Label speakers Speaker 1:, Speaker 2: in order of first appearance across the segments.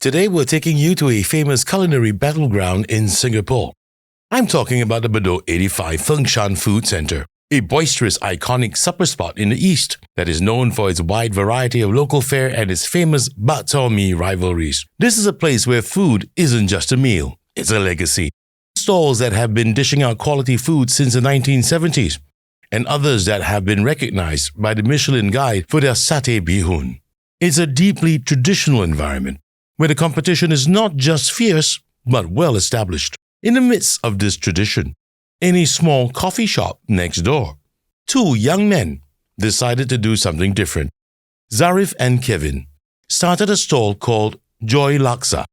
Speaker 1: Today we're taking you to a famous culinary battleground in Singapore. I'm talking about the Bedok 85 Fengshan Food Centre, a boisterous, iconic supper spot in the east that is known for its wide variety of local fare and its famous bak chor mee rivalries. This is a place where food isn't just a meal, it's a legacy. Stalls that have been dishing out quality food since the 1970s, and others that have been recognized by the Michelin Guide for their satay bihun. It's a deeply traditional environment, where the competition is not just fierce, but well established. In the midst of this tradition, in a small coffee shop next door, two young men decided to do something different. Zharif and Kelvin started a stall called Joy Laksa.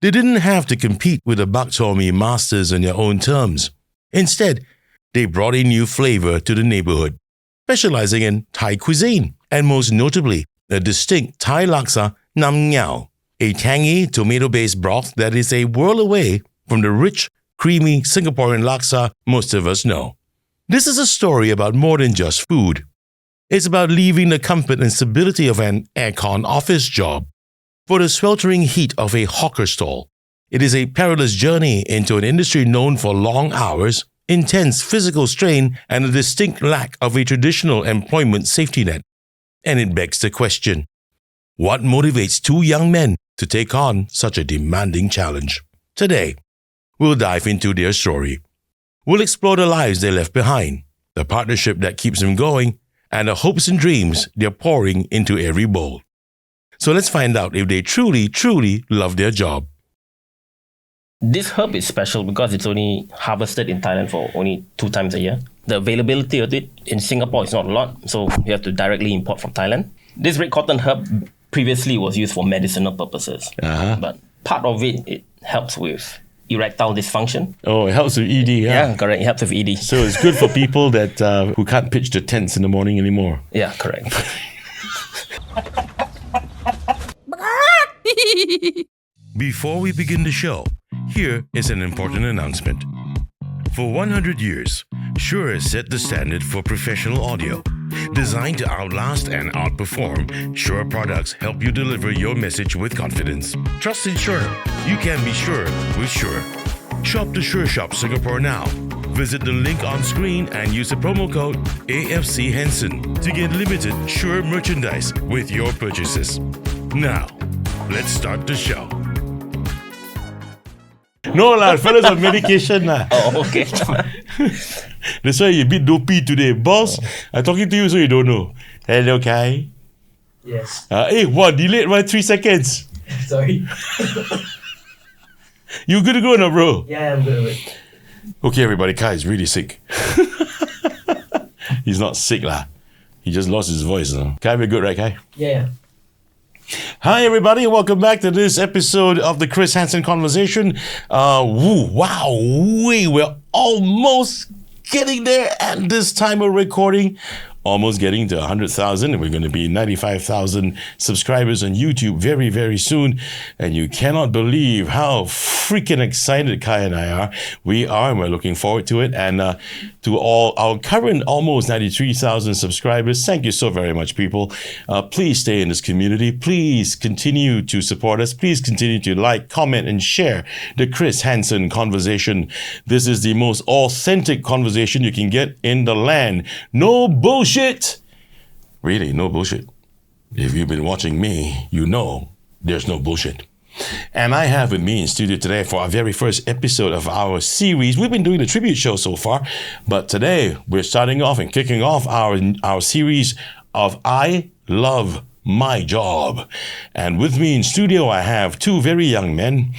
Speaker 1: They didn't have to compete with the bak chor mee masters on their own terms. Instead, they brought a new flavor to the neighborhood, specializing in Thai cuisine, and most notably, a distinct Thai Laksa Nam Ngao, a tangy tomato-based broth that is a world away from the rich, creamy Singaporean laksa most of us know. This is a story about more than just food. It's about leaving the comfort and stability of an aircon office job for the sweltering heat of a hawker stall. It is a perilous journey into an industry known for long hours, intense physical strain, and a distinct lack of a traditional employment safety net. And it begs the question, what motivates two young men to take on such a demanding challenge? Today, we'll dive into their story. We'll explore the lives they left behind, the partnership that keeps them going, and the hopes and dreams they're pouring into every bowl. So let's find out if they truly, truly love their job.
Speaker 2: This herb is special because it's only harvested in Thailand for only 2 times a year. The availability of it in Singapore is not a lot, so you have to directly import from Thailand. This red cotton herb previously was used for medicinal purposes, but part of it helps with erectile dysfunction.
Speaker 1: Oh, it helps with ED,
Speaker 2: Yeah, correct. It helps with ED.
Speaker 1: So it's good for people that who can't pitch the tents in the morning anymore.
Speaker 2: Yeah, correct.
Speaker 1: Before we begin the show, here is an important announcement. For 100 years, Shure has set the standard for professional audio. Designed to outlast and outperform, Shure products help you deliver your message with confidence. Trust in Shure. You can be sure with Shure. Shop the Shure Shop Singapore now. Visit the link on screen and use the promo code AFC Hansen to get limited Shure merchandise with your purchases. Now, let's start the show. No lah, fellas on medication lah.
Speaker 2: Oh, okay.
Speaker 1: That's why you're a bit dopey today. Boss, I'm talking to you so you don't know. Hello, Kai.
Speaker 3: Yes.
Speaker 1: Hey, what? Delayed by 3 seconds.
Speaker 3: Sorry.
Speaker 1: You good to go now, bro?
Speaker 3: Yeah, I'm good.
Speaker 1: Okay, everybody, Kai is really sick. He's not sick lah. He just lost his voice now. Kai, we're good, right, Kai?
Speaker 3: Yeah.
Speaker 1: Hi, everybody. Welcome back to this episode of the Chris Hansen Conversation. We're almost getting there at this time of recording. Almost getting to 100,000. We're going to be 95,000 subscribers on YouTube very, very soon. And you cannot believe how freaking excited Kai and I are. We are, and we're looking forward to it. And to all our current almost 93,000 subscribers, thank you so very much, people. Please stay in this community. Please continue to support us. Please continue to like, comment, and share the Chris Hansen Conversation. This is the most authentic conversation you can get in the land. No bullshit. Really, no bullshit. If you've been watching me, you know there's no bullshit. And I have with me in studio today for our very first episode of our series. We've been doing the tribute show so far, but today we're starting off and kicking off our series of I Love My Job. And with me in studio, I have two very young men,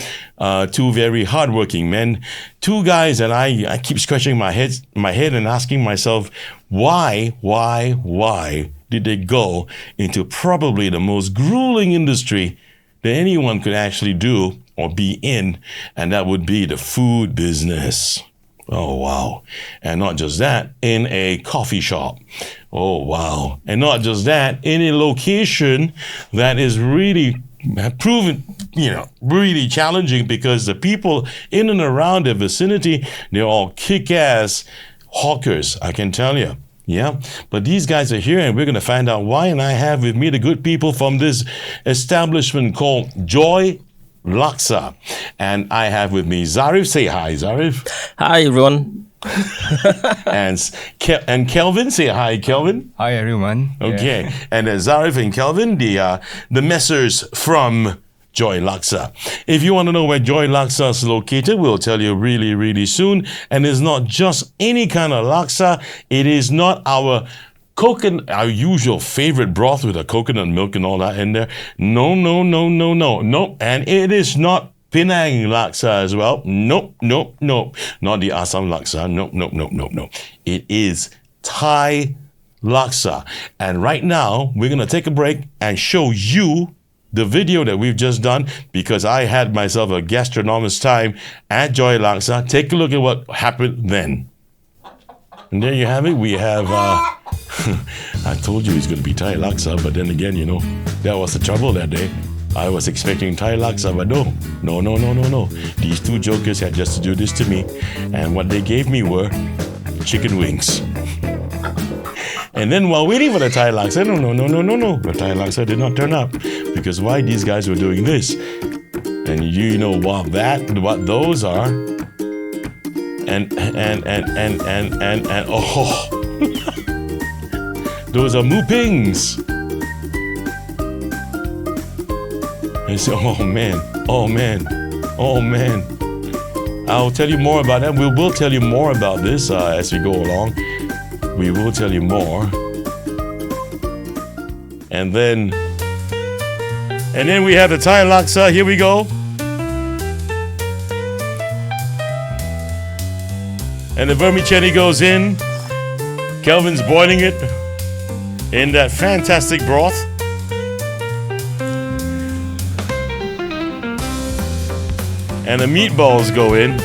Speaker 1: two very hardworking men, two guys that I keep scratching my head and asking myself, why did they go into probably the most grueling industry that anyone could actually do or be in, and that would be the food business. Oh, wow. And not just that, in a coffee shop. Oh, wow. And not just that, in a location that is really proven, really challenging, because the people in and around the vicinity, they're all kick-ass hawkers, I can tell you. Yeah, but these guys are here and we're going to find out why. And I have with me the good people from this establishment called Joy Laksa. And I have with me Zharif. Say hi, Zharif.
Speaker 2: Hi, everyone.
Speaker 1: and Kelvin. Say hi, Kelvin.
Speaker 4: Hi everyone.
Speaker 1: Okay. And Zharif and Kelvin, the messers from Joy Laksa. If you want to know where Joy Laksa is located, we'll tell you really, really soon. And it's not just any kind of laksa. It is not our usual favorite broth with the coconut milk and all that in there. No. And it is not Penang Laksa as well. Nope. Not the Assam Laksa. Nope. It is Thai Laksa. And right now, we're going to take a break and show you the video that we've just done, because I had myself a gastronomist time at Joy Laksa. Take a look at what happened then. And there you have it. We have, I told you it's going to be Thai Laksa, but then again, that was the trouble that day. I was expecting Thai Laksa, but no. These two jokers had just to do this to me. And what they gave me were chicken wings. And then while waiting for the Thai Laksa, no. The Thai Laksa did not turn up. Because why these guys were doing this? And you know what those are. And oh. Those are mupings. And so, oh man. I'll tell you more about that. We will tell you more about this as we go along. We will tell you more. And then we have the Thai Laksa. Here we go. And the vermicelli goes in. Kelvin's boiling it in that fantastic broth. And the meatballs go in.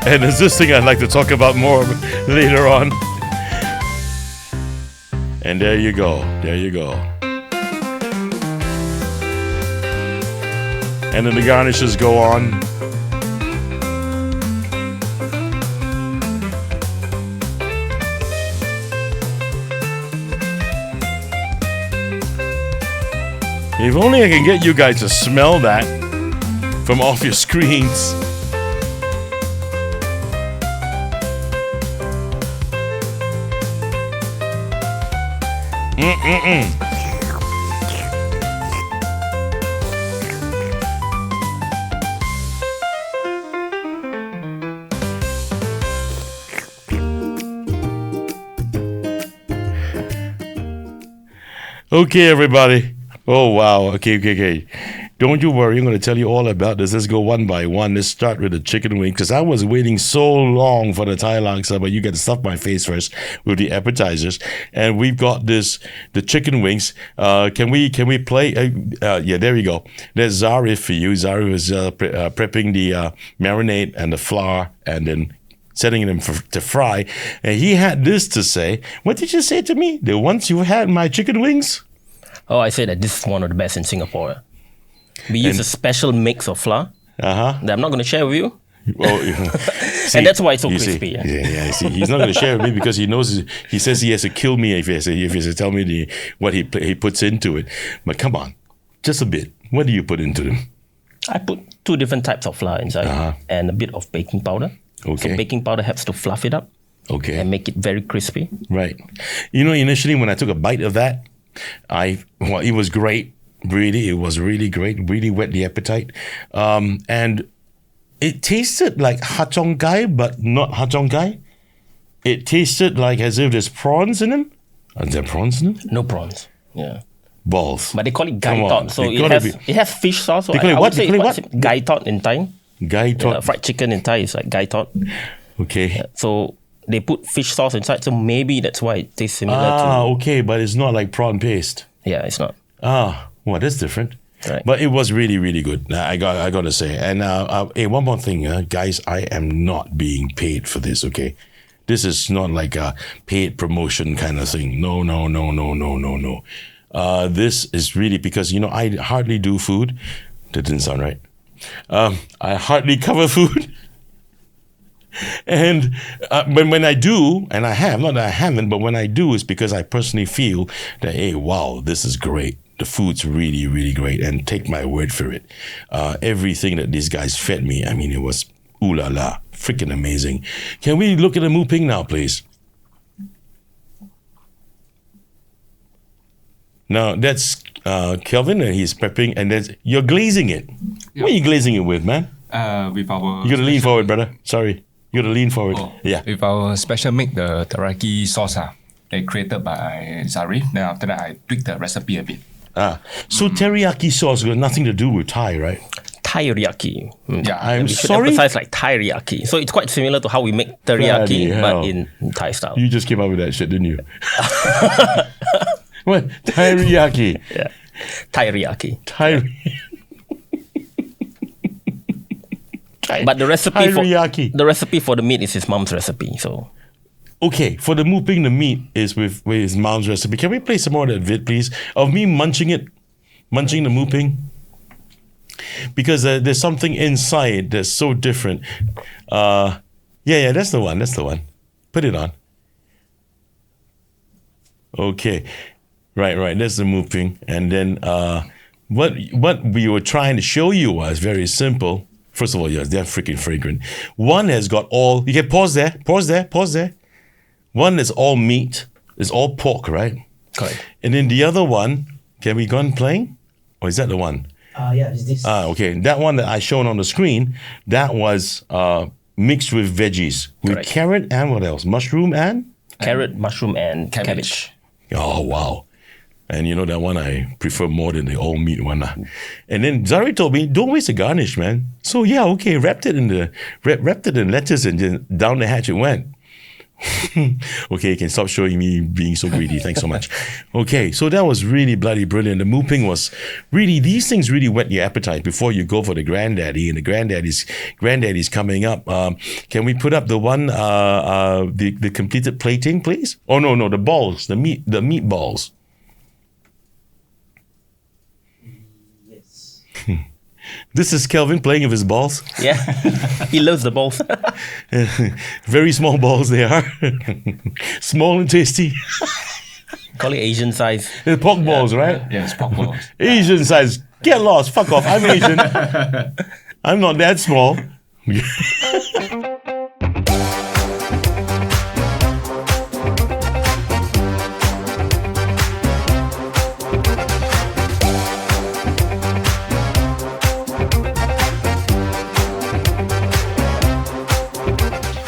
Speaker 1: And there's this thing I'd like to talk about more later on. And there you go. And then the garnishes go on. If only I can get you guys to smell that from off your screens. Okay, everybody. Oh, wow. Okay. Don't you worry. I'm going to tell you all about this. Let's go one by one. Let's start with the chicken wing, because I was waiting so long for the Thai Laksa, but you got to stuff my face first with the appetizers. And we've got the chicken wings. Can we play? Yeah, there we go. There's Zharif for you. Zharif is prepping the marinade and the flour and then setting them to fry. And he had this to say. What did you say to me? That once you had my chicken wings?
Speaker 2: Oh, I said that this is one of the best in Singapore. We use a special mix of flour that I'm not going to share with you.
Speaker 1: Well, see,
Speaker 2: and that's why it's so crispy.
Speaker 1: Yeah. See, he's not going to share with me because he knows. He says he has to kill me if he has to tell me what he puts into it. But come on, just a bit. What do you put into them?
Speaker 2: I put 2 different types of flour inside and a bit of baking powder.
Speaker 1: Okay.
Speaker 2: So baking powder helps to fluff it up.
Speaker 1: Okay.
Speaker 2: And make it very crispy.
Speaker 1: Right. Initially when I took a bite of that, it was great. Really, it was really great. Really whet the appetite. And it tasted like hachong gai, but not hachong gai. It tasted like as if there's prawns in them. Are there prawns in them?
Speaker 2: No prawns. Yeah.
Speaker 1: Balls.
Speaker 2: But they call it gai tot. So it has fish sauce. So
Speaker 1: they call it what? They call it what?
Speaker 2: Gai tot in Thai.
Speaker 1: Gai tot.
Speaker 2: Fried chicken in Thai is like gai tot.
Speaker 1: Okay.
Speaker 2: Yeah, so they put fish sauce inside. So maybe that's why it tastes similar to.
Speaker 1: Okay. But it's not like prawn paste.
Speaker 2: Yeah, it's not.
Speaker 1: Well, that's different.
Speaker 2: Right.
Speaker 1: But it was really, really good. I got to say. And hey, one more thing, guys. I am not being paid for this. Okay, this is not like a paid promotion kind of thing. No. This is really because I hardly do food. That didn't sound right. I hardly cover food. And when I do, and I have, not that I haven't, but when I do, it's because I personally feel that, hey, wow, this is great. The food's really, really great. And take my word for it. Everything that these guys fed me, I mean, it was ooh la la, freaking amazing. Can we look at the Mu Ping now, please? Now, that's Kelvin, and he's prepping, and you're glazing it. Yep. What are you glazing it with, man?
Speaker 4: With our...
Speaker 1: You got to lean forward, brother. Sorry. You got to lean forward.
Speaker 4: Oh,
Speaker 1: yeah.
Speaker 4: With our special make, the teriyaki sauce, they created by Zharif. Then after that, I tweaked the recipe a bit.
Speaker 1: So teriyaki sauce got nothing to do with Thai, right?
Speaker 2: Teriyaki.
Speaker 4: Yeah.
Speaker 1: I'm
Speaker 2: We should
Speaker 1: sorry?
Speaker 2: emphasize like teriyaki. So it's quite similar to how we make teriyaki,
Speaker 1: Bloody hell.
Speaker 2: but in Thai style.
Speaker 1: You just came up with that shit, didn't you? What? Teriyaki.
Speaker 2: Yeah. Teriyaki. But the recipe for the meat is his mom's recipe. So
Speaker 1: Okay, for the Mu Ping, the meat is with his mom's recipe. Can we play some more of that vid, please? Of me munching the Mu Ping? Because there's something inside that's so different. Yeah, that's the one. Put it on. Okay. Right. That's the Mu Ping. And then what we were trying to show you was very simple. First of all, yes, they're freaking fragrant. One has got all... You can pause there. One is all meat. It's all pork, right?
Speaker 2: correct.
Speaker 1: And then the other one, can we go on playing? Or is that the one?
Speaker 3: Yeah, is this?
Speaker 1: Okay. That one that I shown on the screen, that was mixed with veggies. With
Speaker 2: Correct.
Speaker 1: carrot and what else? Mushroom and?
Speaker 2: Carrot, mushroom, and cabbage.
Speaker 1: Oh, wow. And you know, that one I prefer more than the all meat one. And then Zharif told me, don't waste the garnish, man. So yeah, okay, wrapped it in lettuce and then down the hatch it went. Okay, you can stop showing me being so greedy. Thanks so much. Okay, so that was really bloody brilliant. The Mu Ping was really, these things really whet your appetite before you go for the granddaddy, and the granddaddy's coming up. Can we put up the one, the completed plating, please? Oh no, the balls, the meatballs.
Speaker 3: Yes.
Speaker 1: This is Kelvin playing with his balls.
Speaker 2: Yeah, he loves the balls.
Speaker 1: Very small balls they are. Small and tasty.
Speaker 2: Call it Asian size.
Speaker 1: They're pork balls, right?
Speaker 4: Yeah, it's pork balls.
Speaker 1: Asian size. Get lost. Fuck off. I'm Asian. I'm not that small.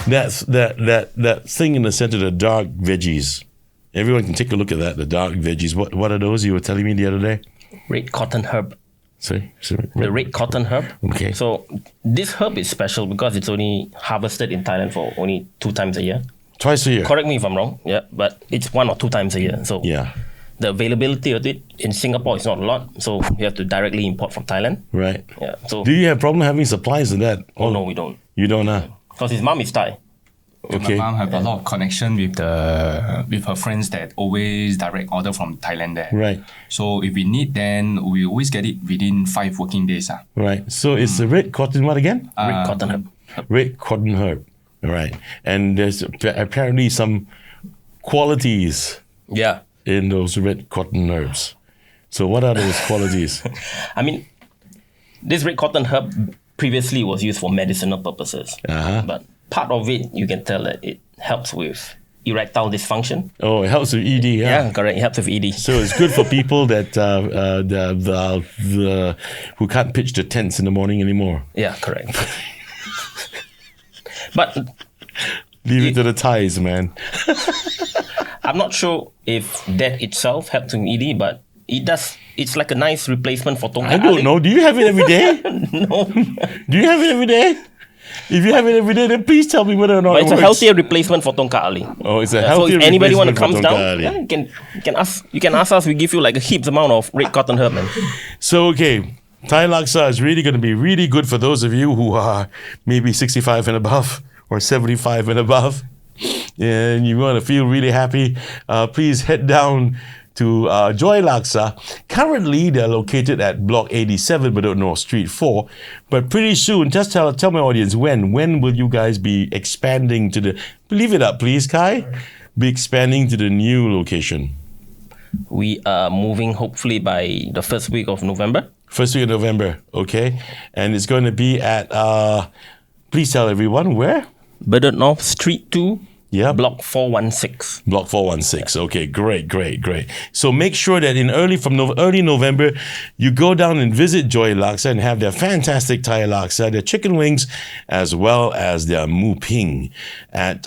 Speaker 1: That thing in the center, the dark veggies. Everyone can take a look at that. The dark veggies. What are those you were telling me the other day?
Speaker 2: Red cotton herb.
Speaker 1: Sorry.
Speaker 2: The red cotton herb.
Speaker 1: Okay.
Speaker 2: So this herb is special because it's only harvested in Thailand for only 2 times a year.
Speaker 1: Twice a year.
Speaker 2: Correct me if I'm wrong. Yeah, but it's 1 or 2 times a year. So
Speaker 1: Yeah.
Speaker 2: the availability of it in Singapore is not a lot. So you have to directly import from Thailand.
Speaker 1: Right.
Speaker 2: Yeah. So
Speaker 1: Do you have problem having supplies of that?
Speaker 2: oh no, we don't.
Speaker 1: You don't,
Speaker 2: Because his mom is Thai.
Speaker 1: Okay.
Speaker 4: My mom have a lot of connection with her friends that always direct order from Thailand there.
Speaker 1: Right.
Speaker 4: So if we need, then we always get it within 5 working days.
Speaker 1: Right. So it's the red cotton what again?
Speaker 2: Red cotton herb.
Speaker 1: Red cotton herb. Right. And there's apparently some qualities
Speaker 2: Yeah.
Speaker 1: in those red cotton herbs. So what are those qualities?
Speaker 2: I mean, this red cotton herb previously was used for medicinal purposes.
Speaker 1: Uh-huh.
Speaker 2: But part of it, you can tell that it helps with erectile dysfunction.
Speaker 1: Oh, it helps with ED.
Speaker 2: Yeah, correct. It helps with ED.
Speaker 1: So it's good for people that who can't pitch the tents in the morning anymore.
Speaker 2: Yeah, correct. But
Speaker 1: Leave it to the Thais, man.
Speaker 2: I'm not sure if that itself helps with ED, but it does. It's like a nice replacement for Tong
Speaker 1: I don't know. Do you have it every day?
Speaker 2: No.
Speaker 1: Do you have it every day? If you have it every day, then please tell me whether or not
Speaker 2: But it's
Speaker 1: it
Speaker 2: a
Speaker 1: works.
Speaker 2: healthier replacement for Tongkat Ali.
Speaker 1: Oh, it's a
Speaker 2: So
Speaker 1: healthier
Speaker 2: if anybody want to come
Speaker 1: replacement for
Speaker 2: down,
Speaker 1: Tongkat Ali.
Speaker 2: you can ask us. We give you like a heaps amount of red cotton herb, man.
Speaker 1: So, okay, Thai Laksa is really going to be really good for those of you who are maybe 65 and above or 75 and above. And you want to feel really happy, please head down to Joy Laksa. Currently, they're located at Block 87, Bedok North Street 4. But pretty soon, just tell my audience when will you guys be expanding to the, leave it up please, Kai, be expanding to the new location?
Speaker 2: We are moving hopefully by the first week of November.
Speaker 1: First week of November, okay. And it's going to be at, please tell everyone where?
Speaker 2: Bedok North Street 2,
Speaker 1: Yeah.
Speaker 2: Block 416.
Speaker 1: Block 416. Okay, great. So make sure that in early November, you go down and visit Joy Laksa and have their fantastic Thai Laksa, their chicken wings, as well as their mu ping at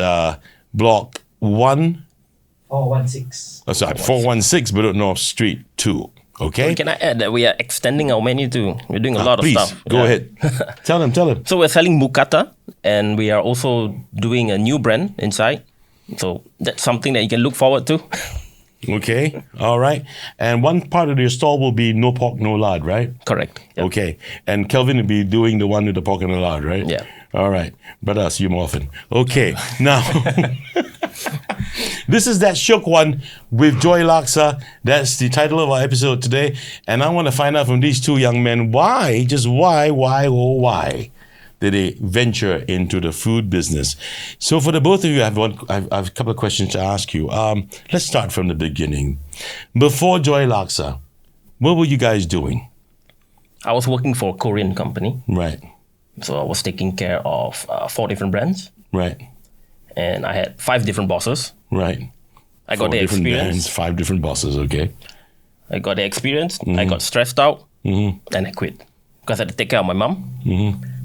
Speaker 1: Block
Speaker 3: 416.
Speaker 1: 416 Bedok North Street 2. Okay?
Speaker 2: Can I add that we are extending our menu too? We're doing a lot of
Speaker 1: Please,
Speaker 2: stuff.
Speaker 1: go ahead. Tell them.
Speaker 2: So we're selling mukata, and we are also doing a new brand inside. So that's something that you can look forward to.
Speaker 1: Okay, all right. And one part of your stall will be no pork, no lard, right?
Speaker 2: Correct. Yep.
Speaker 1: Okay. And Kelvin will be doing the one with the pork and the lard, right?
Speaker 2: Yeah.
Speaker 1: All right. But I'll see you more often. Okay. Now, this is that Shiok One with Joy Laksa. That's the title of our episode today. And I want to find out from these two young men why did they venture into the food business? So for the both of you, I have a couple of questions to ask you. Let's start from the beginning. Before Joy Laksa, what were you guys doing?
Speaker 2: I was working for a Korean company.
Speaker 1: Right.
Speaker 2: So I was taking care of 4 different brands.
Speaker 1: Right.
Speaker 2: And I had 5 different bosses.
Speaker 1: Right.
Speaker 2: I got the
Speaker 1: 4 different
Speaker 2: experience.
Speaker 1: brands, 5 different bosses, okay.
Speaker 2: I got the experience. I got stressed out. And I quit. Because I had to take care of my mom.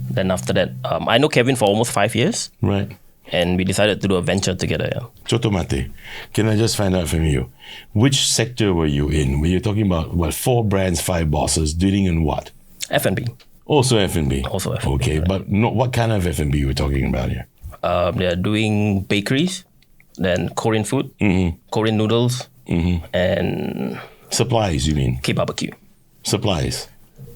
Speaker 2: Then after that, I know Kelvin for almost 5 years.
Speaker 1: Right.
Speaker 2: And we decided to do a venture together. Yeah.
Speaker 1: Chotomate, can I just find out from you, which sector were you in? Were you talking about, 4 brands, 5 bosses, dealing in what?
Speaker 2: F&B.
Speaker 1: Also F&B.
Speaker 2: Also F&B,
Speaker 1: Okay,
Speaker 2: right.
Speaker 1: but what kind of F&B we're talking about here?
Speaker 2: They're doing bakeries, then Korean food, Korean noodles, and
Speaker 1: Supplies, you mean?
Speaker 2: K-barbecue.
Speaker 1: Supplies.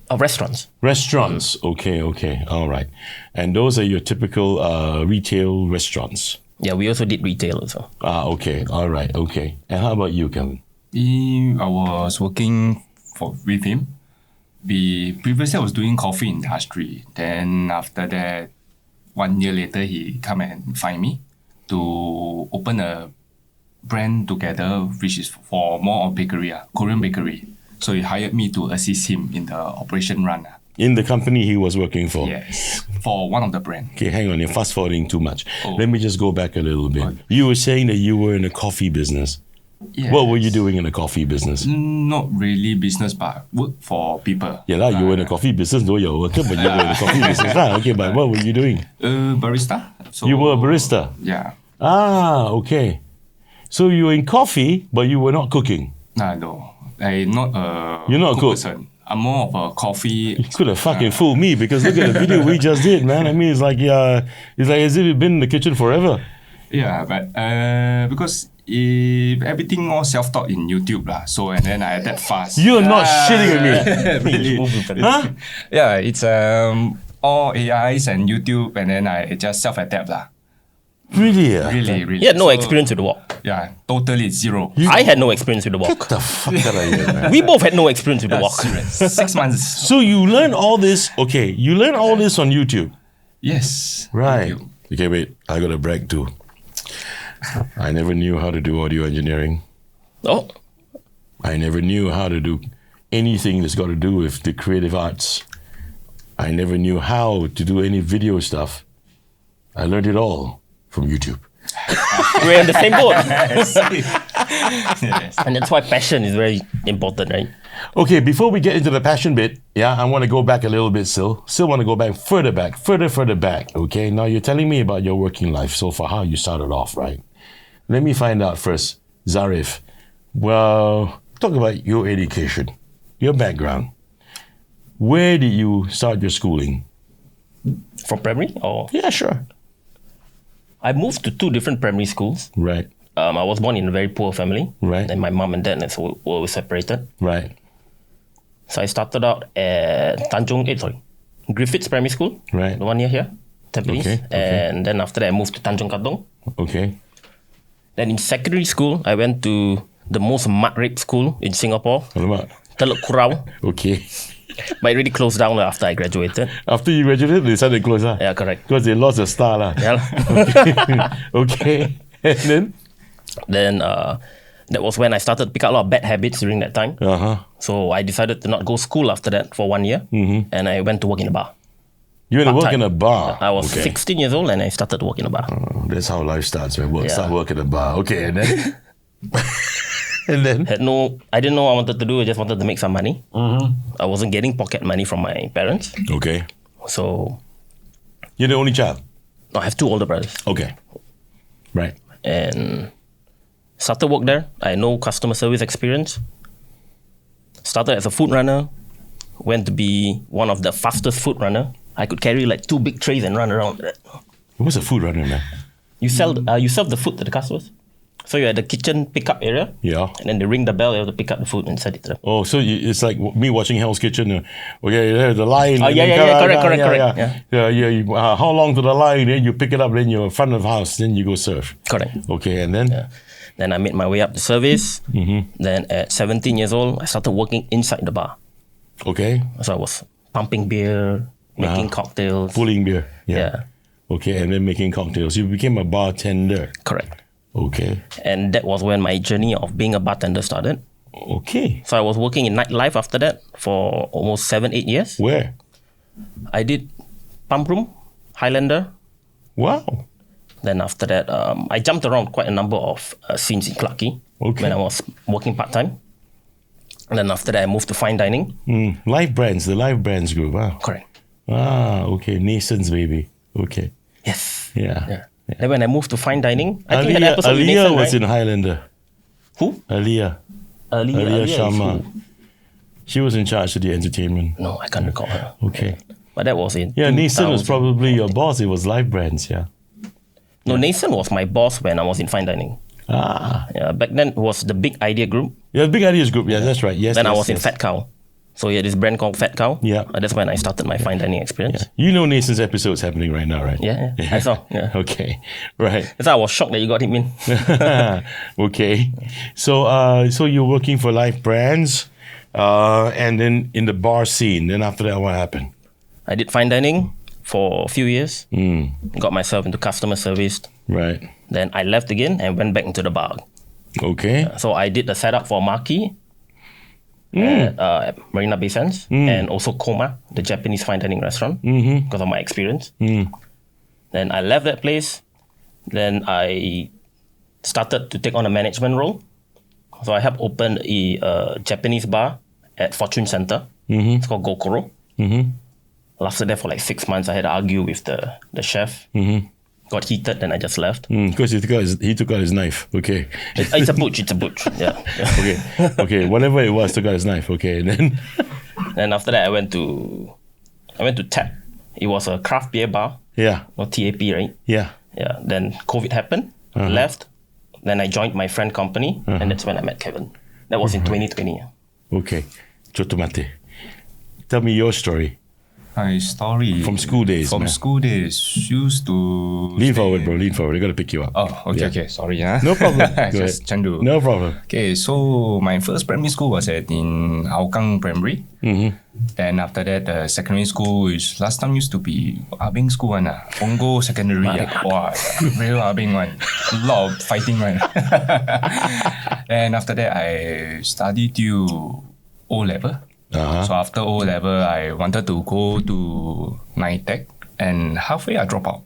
Speaker 2: Restaurants.
Speaker 1: Restaurants. Okay. All right. And those are your typical retail restaurants.
Speaker 2: Yeah, we also did retail also.
Speaker 1: Okay. All right. Okay. And how about you, Kelvin?
Speaker 4: I was working with him. Previously I was doing coffee industry. Then after that, 1 year later, he come and find me to open a brand together, which is for more of bakery, Korean bakery. So he hired me to assist him in the operation run.
Speaker 1: In the company he was working for?
Speaker 4: Yes, for one of the brand.
Speaker 1: Okay, hang on. You're fast forwarding too much.
Speaker 4: Oh.
Speaker 1: Let me just go back a little bit. You were saying that you were in the coffee business.
Speaker 4: Yes.
Speaker 1: What were you doing in the coffee business?
Speaker 4: Not really business, but work for people.
Speaker 1: Yeah, you were in the coffee business, though you're a worker, but you were in the coffee business. Okay, but what were you doing?
Speaker 4: Barista. So,
Speaker 1: You were a barista?
Speaker 4: Yeah.
Speaker 1: Okay. So you were in coffee, but you were not cooking.
Speaker 4: No. I'm not a
Speaker 1: You're not a cook?
Speaker 4: person. I'm more of a coffee.
Speaker 1: You could have fucking fooled me because look at the video we just did, man. I mean, it's like as if you've been in the kitchen forever.
Speaker 4: Yeah, but because everything all self-taught in YouTube lah. So and then I adapt fast.
Speaker 1: You're not shitting at me.
Speaker 4: Really.
Speaker 1: Huh?
Speaker 4: Yeah, it's all AIs and YouTube, and then I just self-adapt lah.
Speaker 1: Really?
Speaker 4: Really.
Speaker 2: He had no
Speaker 4: So,
Speaker 2: experience with the walk.
Speaker 4: Yeah, totally zero.
Speaker 2: I had no experience with the walk.
Speaker 1: Get the fuck out of here, man.
Speaker 2: We both had no experience with the walk.
Speaker 4: Serious. 6 months.
Speaker 1: So you learn all this, okay, you learn all this on YouTube.
Speaker 4: Yes.
Speaker 1: Right.
Speaker 4: YouTube.
Speaker 1: Okay, wait, I gotta brag too. I never knew how to do audio engineering.
Speaker 2: Oh,
Speaker 1: I never knew how to do anything that's got to do with the creative arts. I never knew how to do any video stuff. I learned it all from YouTube.
Speaker 2: we're in the same boat.
Speaker 4: Yes.
Speaker 2: And that's why passion is very important, right?
Speaker 1: Okay, before we get into the passion bit, I want to go back a little bit still. Still want to go back, further back. Okay, now you're telling me about your working life so far, how you started off, right? Let me find out first, Zharif. Well, talk about your education, your background. Where did you start your schooling?
Speaker 2: From primary or
Speaker 1: Yeah, sure.
Speaker 2: I moved to 2 different primary schools.
Speaker 1: Right.
Speaker 2: I was born in a very poor family.
Speaker 1: Right.
Speaker 2: And my mom and dad were always separated.
Speaker 1: Right.
Speaker 2: So I started out at Griffiths Primary School.
Speaker 1: Right.
Speaker 2: The one year here, Tampines.
Speaker 1: Okay,
Speaker 2: And then after that, I moved to Tanjung Katong.
Speaker 1: Okay.
Speaker 2: Then in secondary school, I went to the most mud rape school in Singapore,
Speaker 1: Alamak.
Speaker 2: Teluk Kurau.
Speaker 1: Okay.
Speaker 2: But it really closed down after I graduated.
Speaker 1: After you graduated, they decided to close, huh?
Speaker 2: Yeah, correct.
Speaker 1: Because they lost the star, lah.
Speaker 2: Yeah.
Speaker 1: Okay. And then?
Speaker 2: Then that was when I started to pick up a lot of bad habits during that time.
Speaker 1: Uh-huh.
Speaker 2: So I decided to not go school after that for 1 year. And I went to work in a bar.
Speaker 1: You went to work
Speaker 2: Part-time.
Speaker 1: in a bar?
Speaker 2: I was
Speaker 1: Okay.
Speaker 2: 16 years old and I started to work in a bar.
Speaker 1: Oh, that's how life starts, right?
Speaker 2: Yeah.
Speaker 1: Start work in a bar. Okay, and then? And then?
Speaker 2: I didn't know what I wanted to do. I just wanted to make some money. I wasn't getting pocket money from my parents.
Speaker 1: Okay.
Speaker 2: So
Speaker 1: You're the only child?
Speaker 2: I have 2 older brothers.
Speaker 1: Okay. Right.
Speaker 2: And started work there. I had no customer service experience. Started as a food runner. Went to be one of the fastest food runner. I could carry like 2 big trays and run around.
Speaker 1: What's a food runner, man?
Speaker 2: You serve the food to the customers. So you're at the kitchen pickup area.
Speaker 1: Yeah.
Speaker 2: And then they ring the bell, you have to pick up the food and send it to them.
Speaker 1: Oh, so it's like me watching Hell's Kitchen. Okay, there's the line.
Speaker 2: Oh,
Speaker 1: and
Speaker 2: yeah,
Speaker 1: then
Speaker 2: yeah,
Speaker 1: come out,
Speaker 2: correct.
Speaker 1: How long to the line? Then you pick it up, then you're in front of the house, then you go serve.
Speaker 2: Correct.
Speaker 1: Okay, and then?
Speaker 2: Yeah. Then I made my way up the service. Then at 17 years old, I started working inside the bar.
Speaker 1: Okay.
Speaker 2: So I was pumping beer, making cocktails.
Speaker 1: Pulling beer.
Speaker 2: Yeah.
Speaker 1: Okay, and then making cocktails. You became a bartender.
Speaker 2: Correct.
Speaker 1: Okay.
Speaker 2: And that was when my journey of being a bartender started.
Speaker 1: Okay.
Speaker 2: So I was working in nightlife after that for almost 7-8 years.
Speaker 1: Where?
Speaker 2: I did Pump Room, Highlander.
Speaker 1: Wow.
Speaker 2: Then after that, I jumped around quite a number of scenes in Clarke Quay
Speaker 1: Okay.
Speaker 2: when I was working part-time. And then after that, I moved to fine dining.
Speaker 1: Live Brands, the Live Brands group. Wow.
Speaker 2: Correct.
Speaker 1: Okay. Nason's baby. Okay.
Speaker 2: Yes.
Speaker 1: Yeah.
Speaker 2: Then when I moved to fine dining, I think that episode with
Speaker 1: Aliyah
Speaker 2: Nathan,
Speaker 1: was
Speaker 2: right?
Speaker 1: in Highlander.
Speaker 2: Who?
Speaker 1: Aliyah
Speaker 2: Aliyah is
Speaker 1: Sharma.
Speaker 2: who?
Speaker 1: She was in charge of the entertainment.
Speaker 2: No, I can't recall her.
Speaker 1: Okay.
Speaker 2: But that was in
Speaker 1: Yeah, Nason was
Speaker 2: 2000.
Speaker 1: probably your boss. It was Live Brands, yeah.
Speaker 2: No, Nathan was my boss when I was in fine dining. Yeah, back then it was the Big Idea Group.
Speaker 1: Yeah, Big Ideas Group. Yeah, that's right. Yes.
Speaker 2: Then I
Speaker 1: yes,
Speaker 2: was in
Speaker 1: yes.
Speaker 2: Fat Cow. So yeah, this brand called Fat Cow.
Speaker 1: Yeah.
Speaker 2: That's when I started my fine dining experience.
Speaker 1: You know Nason's episode's happening right now, right?
Speaker 2: Yeah, I saw. Yeah.
Speaker 1: Okay. Right.
Speaker 2: That's why I was shocked that you got him in.
Speaker 1: Okay. So you're working for Live Brands, and then in the bar scene. Then after that, what happened?
Speaker 2: I did fine dining for a few years. Got myself into customer service.
Speaker 1: Right.
Speaker 2: Then I left again and went back into the bar.
Speaker 1: Okay.
Speaker 2: So I did the setup for Maki at Marina Bay Sands and also Koma, the Japanese fine dining restaurant, because of my experience. Then I left that place. Then I started to take on a management role. So I helped open a Japanese bar at Fortune Center. It's called Gokoro. Lasted there for like 6 months. I had to argue with the chef. Got heated, then I just left.
Speaker 1: Because he took out his knife. Okay.
Speaker 2: It's a butch. Yeah.
Speaker 1: Okay. Whatever it was, took out his knife. Okay. And then.
Speaker 2: Then after that, I went to Tap. It was a craft beer bar.
Speaker 1: Yeah.
Speaker 2: Or TAP, right?
Speaker 1: Yeah.
Speaker 2: Yeah. Then COVID happened. Left. Then I joined my friend company, and that's when I met Kelvin. That was in 2020.
Speaker 1: Okay. Chotomate. Tell me your story.
Speaker 4: My story
Speaker 1: From school days,
Speaker 4: From
Speaker 1: man.
Speaker 4: school days, used to
Speaker 1: Lean
Speaker 4: stay-
Speaker 1: forward, bro. Lean forward. I gotta pick you up.
Speaker 4: Oh, okay,
Speaker 1: Yeah.
Speaker 4: okay. Sorry, yeah.
Speaker 1: No problem. Go
Speaker 4: Just
Speaker 1: ahead.
Speaker 4: Chandu.
Speaker 1: No problem.
Speaker 4: Okay, so my first primary school was in Hougang Primary. Then after that, the secondary school is last time used to be Abing School one, Punggol Secondary. Wow, real Abing one. A lot of fighting one. Then after that, I studied till O level. So after O level, I wanted to go to NITEC, and halfway I drop out.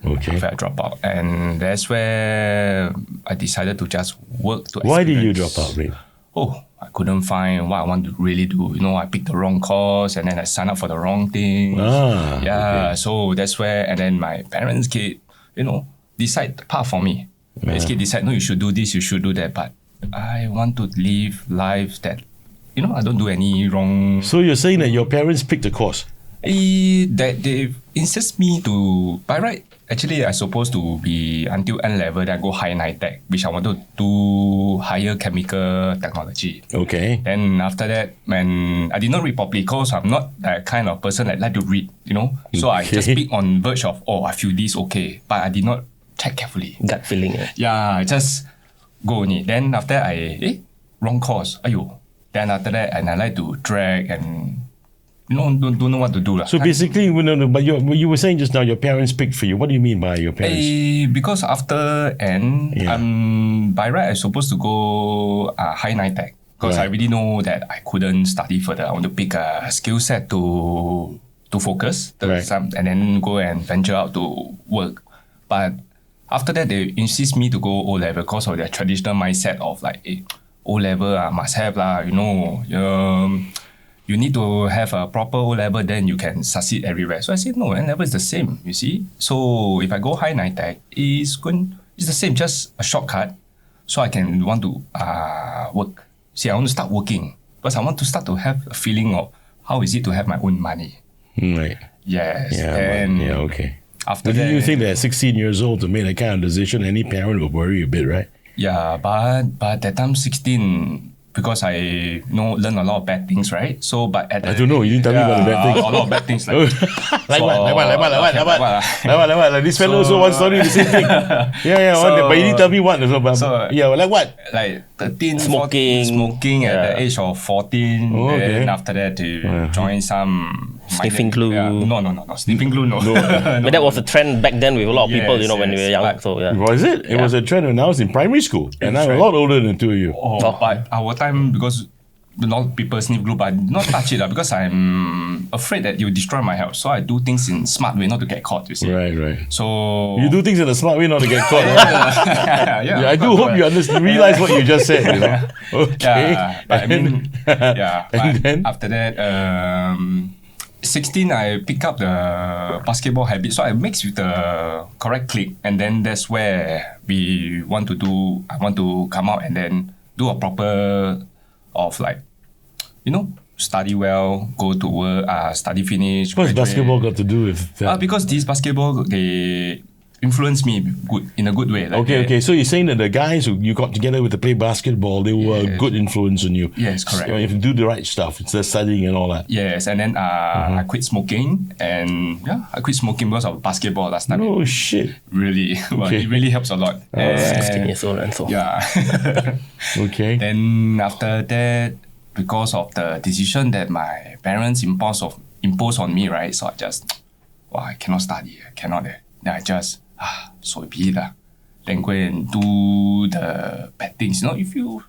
Speaker 1: Okay.
Speaker 4: Halfway I drop out, and that's where I decided to just work to.
Speaker 1: Why did you
Speaker 4: experience.
Speaker 1: drop out, Ray?
Speaker 4: Oh, I couldn't find what I want to really do. You know, I picked the wrong course, and then I signed up for the wrong things.
Speaker 1: Okay.
Speaker 4: So that's where, and then my parents decide the path for me. My kid decide, no, you should do this, you should do that, but I want to live life that, I don't do any wrong.
Speaker 1: So you're saying that your parents picked a course?
Speaker 4: That they insist me to, by right, actually I supposed to be until N level, then I go higher NITEC, which I want to do higher chemical technology.
Speaker 1: Okay.
Speaker 4: Then after that, when I did not read properly, because I'm not that kind of person that like to read, So I just pick on verge of, I feel this okay, but I did not check carefully.
Speaker 2: Gut feeling.
Speaker 4: Yeah, I just go only. Then after that, wrong course. Ayo. Then after that, and I like to drag and don't know what to do.
Speaker 1: So basically, but you were saying just now your parents picked for you. What do you mean by your parents?
Speaker 4: Because after by right, I supposed to go high NITEC. Because I really know that I couldn't study further. I want to pick a skill set to focus and then go and venture out to work. But after that, they insist me to go O level because of their traditional mindset of like, O level must have lah. You need to have a proper O level, then you can succeed everywhere. So I said, no, N level is the same, you see. So if I go high NITEC, it's the same, just a shortcut. So I can want to work. See, I want to start working because I want to start to have a feeling of how is it to have my own money.
Speaker 1: Right.
Speaker 4: Yes.
Speaker 1: Okay.
Speaker 4: After
Speaker 1: but
Speaker 4: that,
Speaker 1: you think that at 16 years old to make that kind of decision, any parent will worry a bit, right?
Speaker 4: Yeah, but that time 16, because I learn a lot of bad things, right? So, but at
Speaker 1: I don't know. You didn't tell me about the bad things.
Speaker 4: A lot of bad things. Like
Speaker 1: what? Like this fellow also wants to tell you the same thing. But you didn't tell me what. Like what?
Speaker 4: Like 13,
Speaker 2: Smoking.
Speaker 4: 14, smoking at the age of 14. Then after that, to join some
Speaker 2: sniffing glue.
Speaker 4: No. Sniffing glue, no.
Speaker 2: But that was a trend back then with a lot of people, when we were young. So
Speaker 1: Was it? It was a trend when I was in primary school. And I'm a lot older than two of you.
Speaker 4: But our time, because a lot of people sniff glue, but I not touch it because I'm afraid that you destroy my health. So I do things in smart way not to get caught, you see.
Speaker 1: Right.
Speaker 4: So
Speaker 1: you do things in a smart way not to get caught. Right? I do hope you realize what you just said. Okay.
Speaker 4: Yeah, but I mean,
Speaker 1: and then
Speaker 4: after that, 16, I pick up the basketball habit. So I mix with the correct clique, and then that's where I want to come out and then do a proper of like, study well, go to work, study finish.
Speaker 1: What's basketball got to do with that?
Speaker 4: Because this basketball, they influenced me in a good way. Like
Speaker 1: okay. So you're saying that the guys who you got together with to play basketball, they were a good influence on you.
Speaker 4: Yes, correct.
Speaker 1: If you do the right stuff, it's the studying and all that.
Speaker 4: Yes, and then I quit smoking, and I quit smoking because of basketball last time.
Speaker 1: Oh shit!
Speaker 4: Really, it really helps a lot.
Speaker 2: 16 years old and so.
Speaker 4: Yeah.
Speaker 1: Okay.
Speaker 4: Then after that, because of the decision that my parents imposed on me, right? So I just, I cannot study, I cannot. Then I just, so be it. Then go and do the bad things. You feel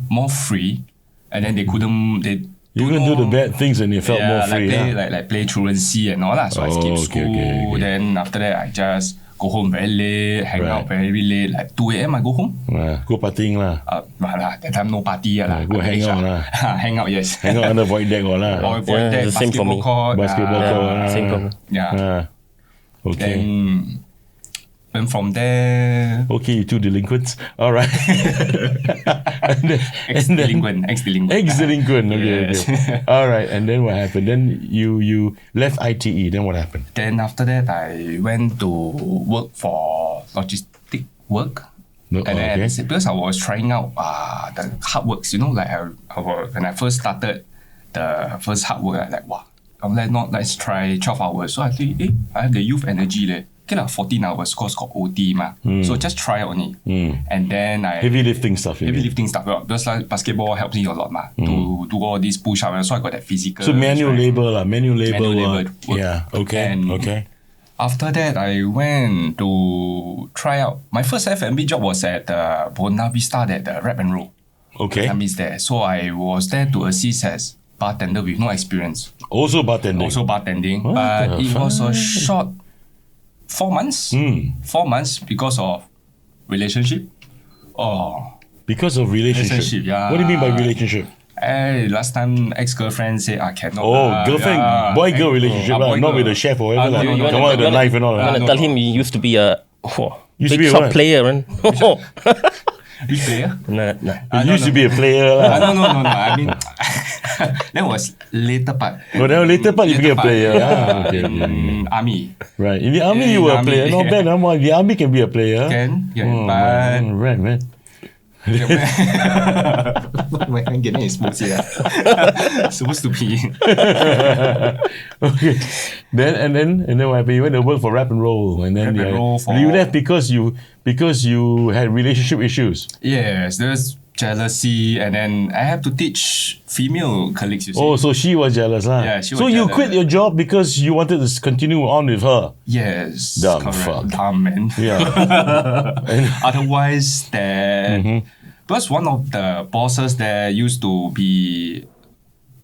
Speaker 4: more free, and then they couldn't.
Speaker 1: You couldn't do the bad things and you felt more free.
Speaker 4: Like play truancy and all that. So I skipped school.
Speaker 1: Okay.
Speaker 4: Then after that, I just go home very late, hang out very late. Like 2 a.m. I go home.
Speaker 1: Go partying lah.
Speaker 4: That time no party lah.
Speaker 1: Go hang out lah.
Speaker 4: Hang out, yes.
Speaker 1: Hang out under void deck lah.
Speaker 4: Void deck,
Speaker 2: the same for me.
Speaker 1: Basketball court.
Speaker 2: Same for me.
Speaker 4: Yeah.
Speaker 1: Okay.
Speaker 4: Then from there,
Speaker 1: okay, you two delinquents. All right.
Speaker 4: Ex-delinquent.
Speaker 1: Okay. All right. And then what happened? Then you left ITE. Then what happened?
Speaker 4: Then after that, I went to work for logistic work. And then because I was trying out the hard works, like when I first started the first hard work, I like, wow, let's try 12 hours. So I think, I have the youth energy. Okay, 14 hours, course called OT ma. So just try on it. And then
Speaker 1: heavy lifting stuff.
Speaker 4: Because like basketball helps me a lot ma. To do all these push ups. So I got that physical.
Speaker 1: So manual labor.
Speaker 4: Work.
Speaker 1: Yeah. Okay.
Speaker 4: After that, I went to try out. My first F&B job was at Buona Vista, at the Rap and Roll.
Speaker 1: Okay.
Speaker 4: There. So I was there to assist as bartender with no experience.
Speaker 1: Also bartending.
Speaker 4: But it was a short 4 months. 4 months because of relationship.
Speaker 1: Because of relationship?
Speaker 4: Yeah.
Speaker 1: What do you mean by relationship?
Speaker 4: Last time ex-girlfriend said I cannot.
Speaker 1: Girlfriend, boy-girl relationship, not with the chef or whatever. Come on with the knife and all that.
Speaker 2: I'm gonna tell him you used to be a big
Speaker 1: be
Speaker 2: shot
Speaker 1: what?
Speaker 2: player, man.
Speaker 4: Which player?
Speaker 2: No.
Speaker 1: You used to be a player. lah.
Speaker 4: No. I mean, that was later part.
Speaker 1: Oh, then later part you became a player. Okay.
Speaker 4: In army.
Speaker 1: Right. In the army,
Speaker 4: Yeah,
Speaker 1: you
Speaker 4: in
Speaker 1: were a
Speaker 4: army.
Speaker 1: player. Not bad. Huh? The army can be a player.
Speaker 4: But
Speaker 1: Right, man.
Speaker 4: I'm getting exposed here. Supposed to be.
Speaker 1: Okay. Then what happened? You went to work for Rap and Roll, and then
Speaker 4: Rap and Roll for-
Speaker 1: you left because you had relationship issues.
Speaker 4: Yes, there's jealousy, and then I have to teach female colleagues. You see.
Speaker 1: Oh, so she was jealous, huh?
Speaker 4: Yeah, she was
Speaker 1: So you
Speaker 4: jealous.
Speaker 1: quit your job because you wanted to continue on with her.
Speaker 4: Yes.
Speaker 1: Dumb
Speaker 4: correct.
Speaker 1: fuck.
Speaker 4: Dumb man.
Speaker 1: Yeah.
Speaker 4: Otherwise, that because one of the bosses there used to be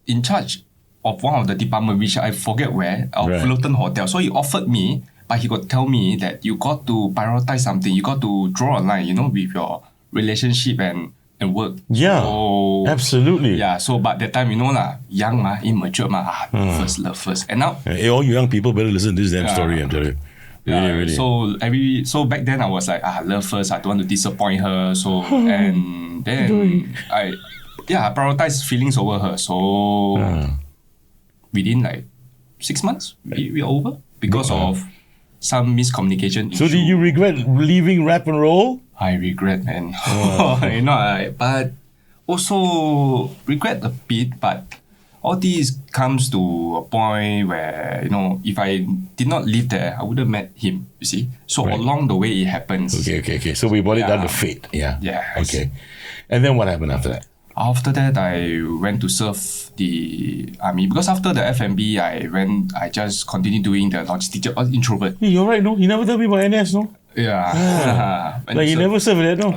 Speaker 4: in charge of one of the department, which I forget where, of
Speaker 1: Right.
Speaker 4: Fullerton Hotel. So he offered me, but he got tell me that you got to prioritize something. You got to draw a line, with your relationship and work.
Speaker 1: Yeah.
Speaker 4: So,
Speaker 1: Absolutely.
Speaker 4: yeah. So, but that time, young immature love first. And now,
Speaker 1: Hey, all you young people better listen to this damn
Speaker 4: Yeah.
Speaker 1: story, I'm telling you. Really.
Speaker 4: So back then I was like, love first. I don't want to disappoint her. So and then I prioritize feelings over her. So within like 6 months, we are over because of some miscommunication.
Speaker 1: So did you regret leaving Rap and Roll?
Speaker 4: I regret, man. But also regret a bit. But all this comes to a point where, if I did not live there, I would have met him, you see. So
Speaker 1: Right.
Speaker 4: along the way, it happens.
Speaker 1: Okay. So we brought it down to
Speaker 4: Yeah.
Speaker 1: fate. Yeah.
Speaker 4: Yes.
Speaker 1: Okay. And then what happened after that?
Speaker 4: After that, I went to serve the army. Because after the FMB, I just continued doing the logistics job. I was introvert.
Speaker 1: Hey, you're right, no? You never tell me about NS, no?
Speaker 4: Yeah.
Speaker 1: Like you never served that, no?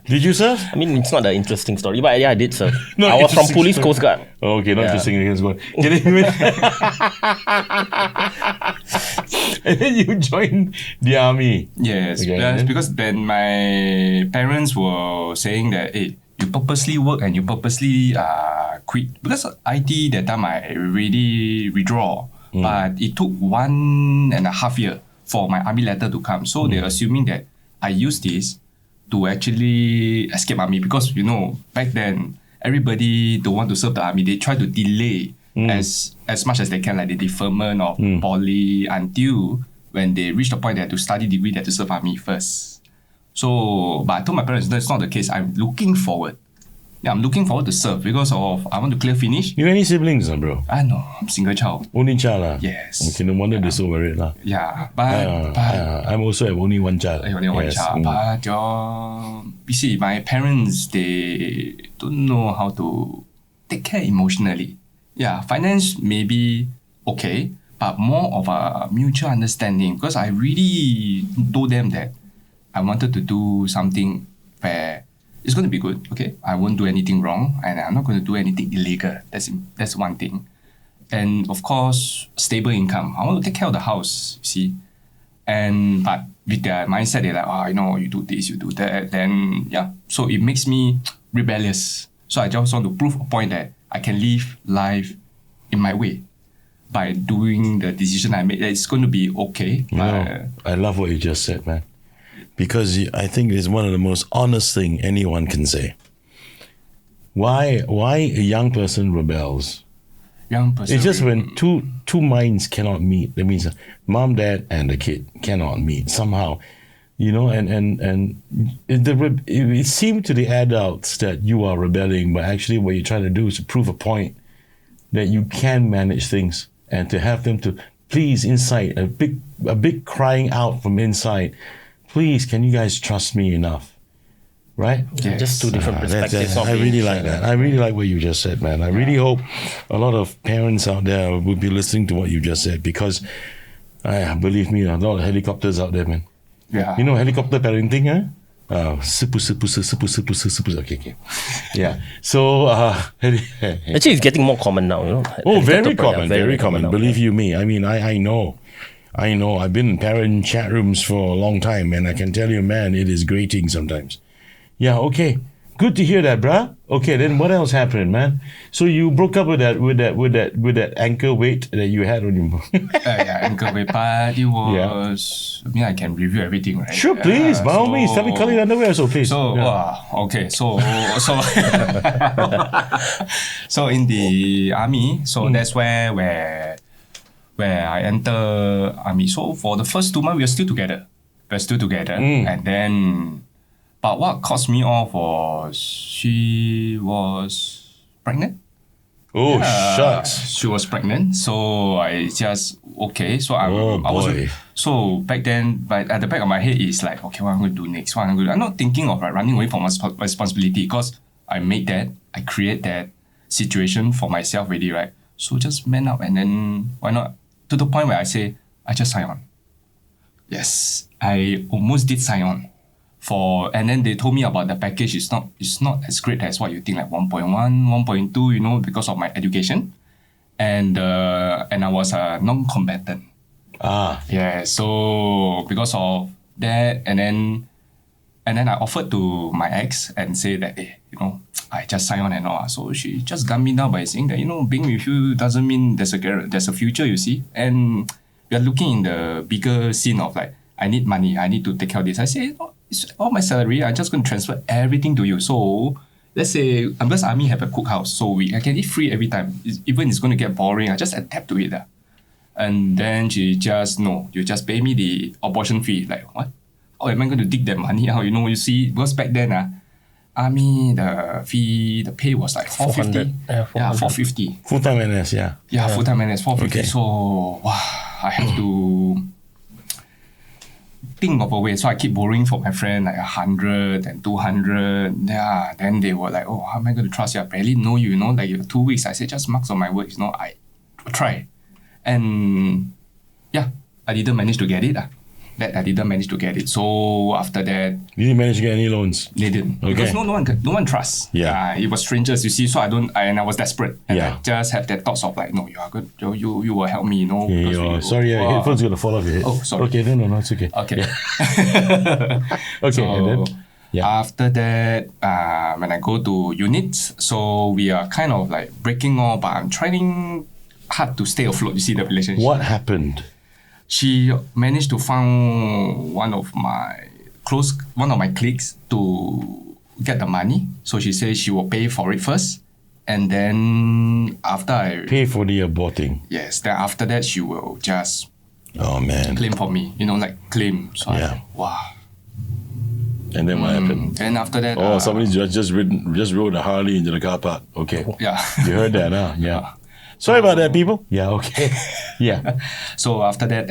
Speaker 1: Did you serve?
Speaker 2: I mean, it's not an interesting story, but yeah, I did, sir.
Speaker 1: Not
Speaker 2: I was from
Speaker 1: interesting
Speaker 2: Police
Speaker 1: story.
Speaker 2: Coast Guard.
Speaker 1: Oh, okay, not
Speaker 2: Yeah.
Speaker 1: interesting against one. And then you joined the army.
Speaker 4: Yes,
Speaker 1: Okay,
Speaker 4: yes,
Speaker 1: then?
Speaker 4: because then my parents were saying that, hey, you purposely work and you purposely quit. Because IT that time I really withdraw, but it took 1.5 years for my army letter to come. So they're assuming that I use this to actually escape army because back then everybody don't want to serve the army. They try to delay as much as they can, like the deferment of poly until when they reach the point they have to study degree, they have to serve army first. So, but I told my parents that's not the case. I'm looking forward. Yeah, I'm looking forward to serve because of I want to clear finish.
Speaker 1: You any siblings, bro?
Speaker 4: No, I'm single child.
Speaker 1: Only child, lah?
Speaker 4: Yes.
Speaker 1: Okay, no wonder they're so worried, lah.
Speaker 4: Yeah, but
Speaker 1: I'm also have only one child.
Speaker 4: I only have one
Speaker 1: Yes.
Speaker 4: child. But you see, my parents, they don't know how to take care emotionally. Yeah, finance maybe okay, but more of a mutual understanding because I really told them that I wanted to do something where it's going to be good. Okay, I won't do anything wrong, and I'm not going to do anything illegal. That's one thing, and of course, stable income. I want to take care of the house. You see, but with their mindset, they're like, you do this, you do that. Then so it makes me rebellious. So I just want to prove a point that I can live life in my way by doing the decision I made. It's going to be okay.
Speaker 1: I love what you just said, man. Because I think it's one of the most honest thing anyone can say. Why a young person rebels?
Speaker 4: Young person.
Speaker 1: It's just when two minds cannot meet. That means mom, dad, and the kid cannot meet somehow. And it seemed to the adults that you are rebelling, but actually what you're trying to do is to prove a point that you can manage things and to have them to please inside a big crying out from inside. Please, can you guys trust me enough? Right?
Speaker 4: Yes.
Speaker 2: Just two different perspectives. of
Speaker 1: I really
Speaker 2: each
Speaker 1: like
Speaker 2: other.
Speaker 1: that. I really like what you just said, man. I really hope a lot of parents out there will be listening to what you just said because, believe me, a lot of helicopters out there, man.
Speaker 4: Yeah.
Speaker 1: Helicopter parenting, huh? Super. Okay. Yeah. So,
Speaker 2: Actually, it's getting more common now.
Speaker 1: oh, very
Speaker 2: Helicopter parent,
Speaker 1: common, very common.
Speaker 2: now.
Speaker 1: Believe you me. I mean, I know. I've been in parent chat rooms for a long time, and I can tell you, man, it is grating sometimes. Yeah, okay. Good to hear that, bruh. Okay, then what else happened, man? So you broke up with that anchor weight that you had on your.
Speaker 4: Yeah, anchor weight, but it was. I mean, I can review everything, right?
Speaker 1: Sure, please, by all means, tell me colored underwear, so please.
Speaker 4: So, okay, so so in the army, so that's where I enter army. So for the first 2 months, we are still together. And then. But what caused me off was she was pregnant.
Speaker 1: Oh, shucks.
Speaker 4: She was pregnant, so I just okay. So I
Speaker 1: boy.
Speaker 4: was so back then. But at the back of my head is like, okay, what I'm going to do next? What I'm going to do? I'm not thinking of like running away from my responsibility because I made that, I create that situation for myself already, right? So just man up and then why not? To the point where I say I just sign on. Yes, I almost did sign on. And then they told me about the package. It's not as great as what you think, like 1.1, 1.2, you know, because of my education. And I was a non-combatant. Yeah, so because of that, and then I offered to my ex and say that, hey, you know, I just signed on and all. So she just gunned me down by saying that, you know, being with you doesn't mean there's a future, you see. And we are looking in the bigger scene of like, I need money, I need to take care of this. I say, oh, it's all my salary, I'm just going to transfer everything to you. So let's say, because army have a cookhouse, so I can eat free every time. Even it's going to get boring, I just adapt to it. And then she just, no, you just pay me the abortion fee. Like, what? How am I going to dig that money out? You know, you see, because back then, army, the pay was like 450.
Speaker 2: 400.
Speaker 4: Yeah, 450.
Speaker 1: Full-time NS, yeah.
Speaker 4: Yeah, full-time NS, 450.
Speaker 1: Okay.
Speaker 4: So, wow, I have to think of a way. So I keep borrowing from my friend like 100 and 200. Yeah, then they were like, oh, how am I going to trust you? I barely know you, you know, like 2 weeks. I said, just marks on my words, you know, I try. And yeah, I didn't manage to get it. I didn't manage to get it. So after that,
Speaker 1: You didn't manage to get any loans.
Speaker 4: they didn't.
Speaker 1: Okay.
Speaker 4: Because no one trusts.
Speaker 1: Yeah.
Speaker 4: It was strangers, you see. So I was desperate. And
Speaker 1: Yeah.
Speaker 4: I just had that thoughts of like, no, you are good. You will help me, you know.
Speaker 1: Yeah,
Speaker 4: because we-
Speaker 1: sorry, your headphones are going to fall off your head.
Speaker 4: Oh, sorry.
Speaker 1: Okay, no, it's okay.
Speaker 4: Okay.
Speaker 1: Okay,
Speaker 4: So,
Speaker 1: and then? Yeah.
Speaker 4: After that, when I go to units, so we are kind of like breaking off, but I'm trying hard to stay afloat, you see, the relationship.
Speaker 1: What happened?
Speaker 4: She managed to find one of my cliques to get the money. So she says she will pay for it first. And then after I...
Speaker 1: Pay for the aborting.
Speaker 4: Yes, then after that, she will just
Speaker 1: Oh, man.
Speaker 4: claim for me. You know, like claim. So
Speaker 1: Yeah.
Speaker 4: I, wow.
Speaker 1: And then what happened?
Speaker 4: Then after that...
Speaker 1: Oh, somebody just rode a Harley into the car park. Okay.
Speaker 4: Yeah.
Speaker 1: You heard that, huh? Yeah. Sorry about that, people. Yeah, okay. Yeah.
Speaker 4: So after that,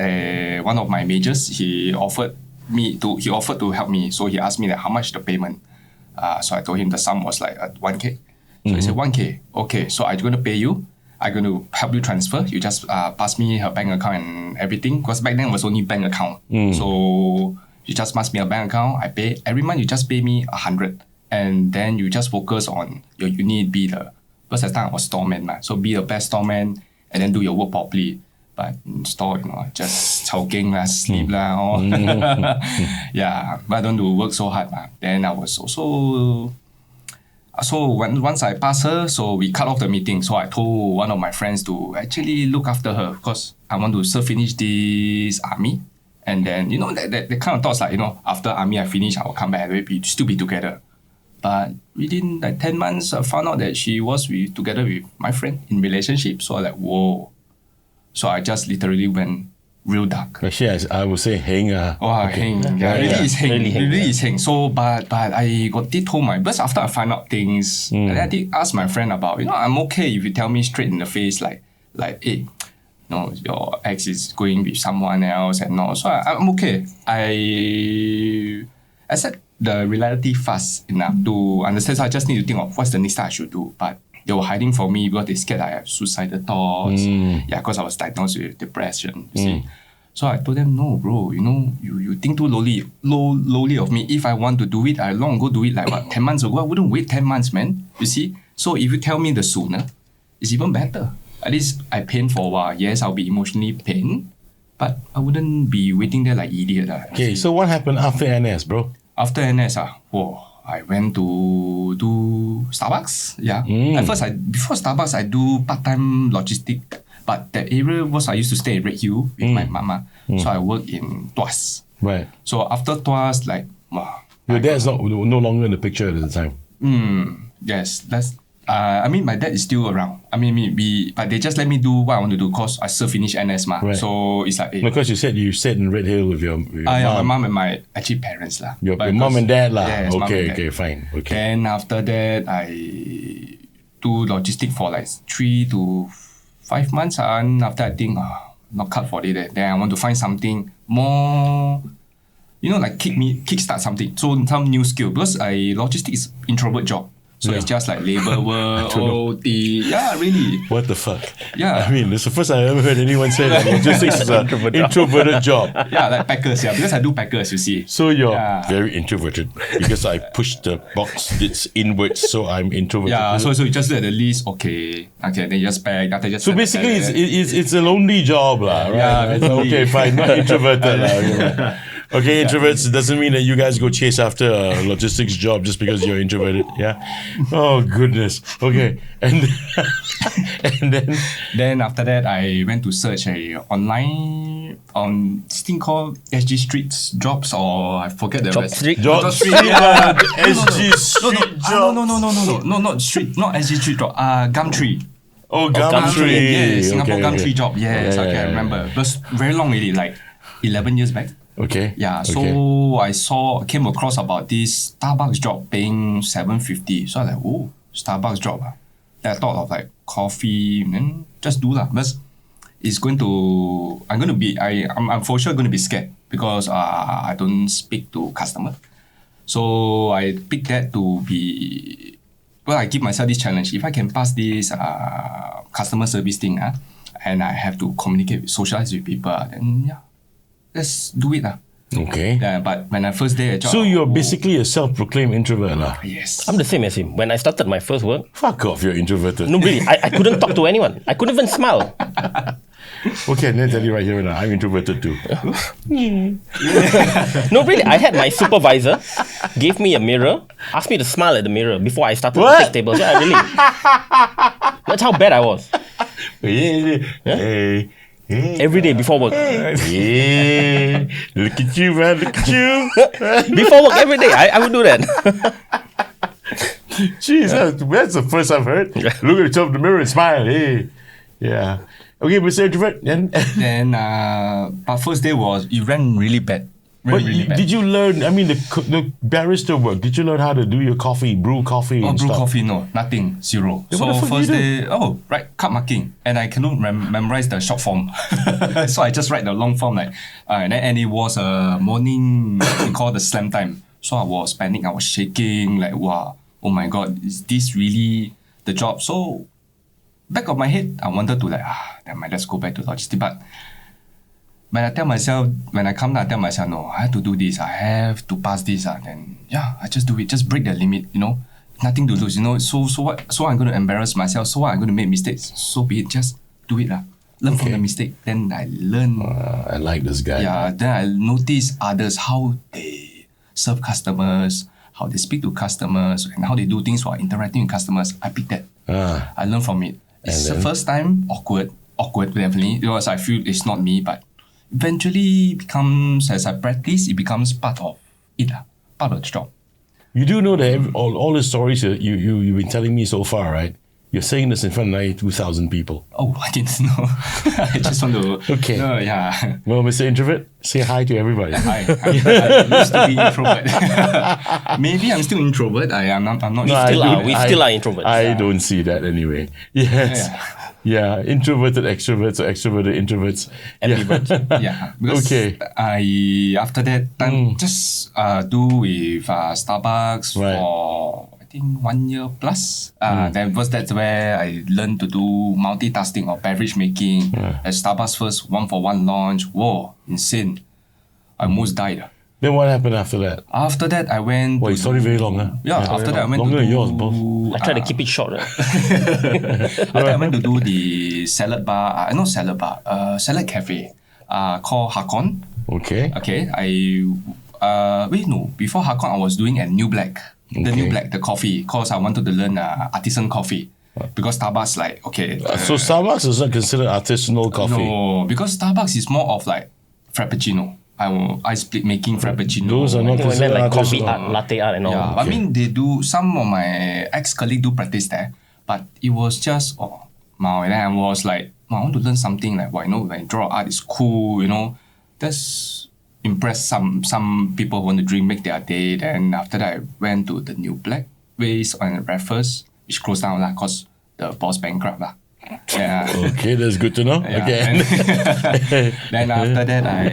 Speaker 4: one of my majors, he offered to help me. So he asked me that how much the payment. So I told him the sum was like 1K. So he said 1K. Okay, so I'm going to pay you. I'm going to help you transfer. You just pass me her bank account and everything. Because back then it was only bank account. So you just pass me a bank account. I pay every month. You just pay me 100, and then you just focus on your unit, be the. Because at the time I was storeman, so be the best storeman and then do your work properly. But in store, you know, just choking sleep all. Yeah, but I don't do work so hard. Then I was also. So once I passed her, so we cut off the meeting. So I told one of my friends to actually look after her because I want to finish this army. And then, you know, that kind of thoughts like, you know, after army I finish, I will come back and we'll still be together. But within like 10 months, I found out that she was together with my friend in relationship. So I like, whoa. So I just literally went real dark.
Speaker 1: Actually, I would say hang.
Speaker 4: Heng. Yeah, really is heng. Really is heng. So, but I did told because after I find out things, and then I did ask my friend about, you know, I'm okay if you tell me straight in the face, like, hey, no, your ex is going with someone else and all. So I'm okay. I said the reality fast enough to understand. So I just need to think of what's the next step I should do. But they were hiding from me because they scared I have suicidal thoughts. Yeah, because I was diagnosed with depression. You see. So I told them, no, bro, you know, you think too lowly of me. If I want to do it, I long ago do it like what, 10 months ago. I wouldn't wait 10 months, man. You see. So if you tell me the sooner, it's even better. At least I pain for a while. Yes, I'll be emotionally pain, but I wouldn't be waiting there like idiot.
Speaker 1: Okay, so what happened after NS, bro?
Speaker 4: After NS, whoa. I went to do Starbucks. Yeah. At first, before Starbucks, I do part-time logistic. But that area was I used to stay in Red Hill with my mama. So I work in Tuas.
Speaker 1: Right.
Speaker 4: So after Tuas, like, wow.
Speaker 1: Your dad's no longer in the picture at the time.
Speaker 4: Yes, that's. I mean, my dad is still around. I mean, but they just let me do what I want to do because I still finish NS ma.
Speaker 1: Right.
Speaker 4: So it's like,
Speaker 1: Because you said you stayed in Red Hill with your
Speaker 4: yeah, my
Speaker 1: mom.
Speaker 4: mom and my actually parents lah.
Speaker 1: Your mom and dad lah.
Speaker 4: Yes, mom and dad.
Speaker 1: Okay, fine. Okay.
Speaker 4: Then after that, I do logistic for like 3 to 5 months. And after I think, not cut for it. Then I want to find something more, like kickstart something. So some new skill because logistics is introvert job. So it's just like labor work, OT. Yeah, really.
Speaker 1: What the fuck?
Speaker 4: Yeah.
Speaker 1: I mean, it's the first time I ever heard anyone say that logistics is an introverted job.
Speaker 4: Yeah, like packers. Yeah, because I do packers, you see.
Speaker 1: So you're very introverted because I push the box, it's inwards, so I'm introverted.
Speaker 4: Yeah, so you just look at the list, okay, then you just pack, after just.
Speaker 1: So basically, it's a lonely job, lah, right?
Speaker 4: Yeah,
Speaker 1: Okay, fine, not introverted, lah. Okay, introverts doesn't mean that you guys go chase after a logistics job just because you're introverted. Yeah. Oh goodness. Okay, and
Speaker 4: then after that, I went to search online on this thing called SG Streets jobs, or I forget the rest.
Speaker 1: Job Street.
Speaker 4: Yeah.
Speaker 1: SG Street jobs.
Speaker 4: No, not street, not SG Street job. Gumtree.
Speaker 1: Oh, Gumtree.
Speaker 4: Yes, Singapore
Speaker 1: Okay.
Speaker 4: Gumtree job. Yes, okay, I remember. It was very long already, like 11 years back.
Speaker 1: Okay.
Speaker 4: Yeah, so I came across about this Starbucks job paying $7.50. So I was like, oh, Starbucks job. Then I thought of like coffee, and then just do lah. But I'm for sure going to be scared because I don't speak to customer. So I picked that to be, I give myself this challenge. If I can pass this customer service thing, and I have to socialize with people, then yeah. Let's do it.
Speaker 1: Okay.
Speaker 4: Yeah, but when I first day at job.
Speaker 1: So you're basically a self-proclaimed introvert, lah.
Speaker 4: Yes.
Speaker 2: I'm the same as him. When I started my first work,
Speaker 1: Fuck off, you're introverted.
Speaker 2: no, really, I couldn't talk to anyone. I couldn't even smile.
Speaker 1: Okay, let me tell you right here now, I'm introverted too.
Speaker 2: No, really, I had my supervisor gave me a mirror, asked me to smile at the mirror before I started
Speaker 1: What?
Speaker 2: to take tables. Yeah, really. That's how bad I was.
Speaker 1: Hey.
Speaker 2: Every day before work.
Speaker 1: Yeah. Look at you, man. Look at you.
Speaker 2: Before work, every day, I would do that.
Speaker 1: Jeez, that's the first I've heard. Look at yourself in the mirror and smile. Hey. Yeah. Okay, Mr. Introvert.
Speaker 4: Then, but first day it ran really bad.
Speaker 1: But
Speaker 4: Really bad.
Speaker 1: did you learn, I mean, the barista work, did you learn how to do your coffee, brew coffee and
Speaker 4: brew
Speaker 1: stuff?
Speaker 4: coffee, no, nothing, zero.
Speaker 1: Then
Speaker 4: So
Speaker 1: what the fuck
Speaker 4: first
Speaker 1: do you
Speaker 4: day, cup marking, and I cannot memorize the short form. So I just write the long form and it was a morning, we call the slam time. So I was panicking, I was shaking, like wow, oh my god, is this really the job? So back of my head, I wanted to let's go back to logistics, but when I tell myself, when I come down, I tell myself, no, I have to do this. I have to pass this. Then, yeah, I just do it. Just break the limit, Nothing to lose, So what? So I'm going to embarrass myself. So what? I'm going to make mistakes. So be it. Just do it. Learn from the mistake. Then I learn.
Speaker 1: I like this guy.
Speaker 4: Yeah, then I notice others, how they serve customers, how they speak to customers, and how they do things while interacting with customers. I pick that. I learn from it. It's the first time, awkward, definitely. Because I feel it's not me, but eventually becomes, as I practice, it becomes part of it, part of the job.
Speaker 1: You do know that all the stories you've been telling me so far, right? You're saying this in front of 92,000 people.
Speaker 4: Oh, I didn't know. I just want to...
Speaker 1: Okay.
Speaker 4: Yeah.
Speaker 1: Well, Mr. Introvert, say hi to everybody.
Speaker 4: I used to be introvert. Maybe I'm still introvert. I'm not sure.
Speaker 2: We still are introverts.
Speaker 1: I don't see that anyway. Yes. Yeah. Introverted extroverts or extroverted introverts.
Speaker 2: Ambiverts.
Speaker 4: Yeah. Because
Speaker 1: Okay.
Speaker 4: after that, just do with Starbucks
Speaker 1: Right.
Speaker 4: for... I think 1 year plus. That's where I learned to do multitasking or beverage making. At Starbucks first 1-for-1 launch. Whoa, insane. I almost died.
Speaker 1: Then what happened after that?
Speaker 4: After that, I went.
Speaker 1: Well, your story very long, huh?
Speaker 4: Yeah, after that, I went
Speaker 1: longer
Speaker 4: to
Speaker 1: than
Speaker 4: do,
Speaker 1: yours, both.
Speaker 2: I try to keep it short.
Speaker 4: After I went to do the salad bar, not salad bar, salad cafe, called Hakon.
Speaker 1: Okay.
Speaker 4: Okay, before Hakon, I was doing at New Black. The new black, the coffee, because I wanted to learn artisan coffee. Because Starbucks
Speaker 1: so Starbucks is not considered artisanal coffee?
Speaker 4: No, because Starbucks is more of like Frappuccino. I split making Frappuccino.
Speaker 1: Those are not
Speaker 2: I meant like coffee
Speaker 1: artisanal.
Speaker 2: art, latte art and all.
Speaker 4: Yeah, I mean they do. Some of my ex-colleagues do practice there, but it was just and then I was like, I want to learn something like when I draw art is cool, That's impress some people who want to drink, make their day. Then after that, I went to the New Black Ways on Raffles, which closed down because the boss bankrupt lah. Yeah.
Speaker 1: Okay, that's good to know.
Speaker 4: Yeah.
Speaker 1: Again.
Speaker 4: Then after that, I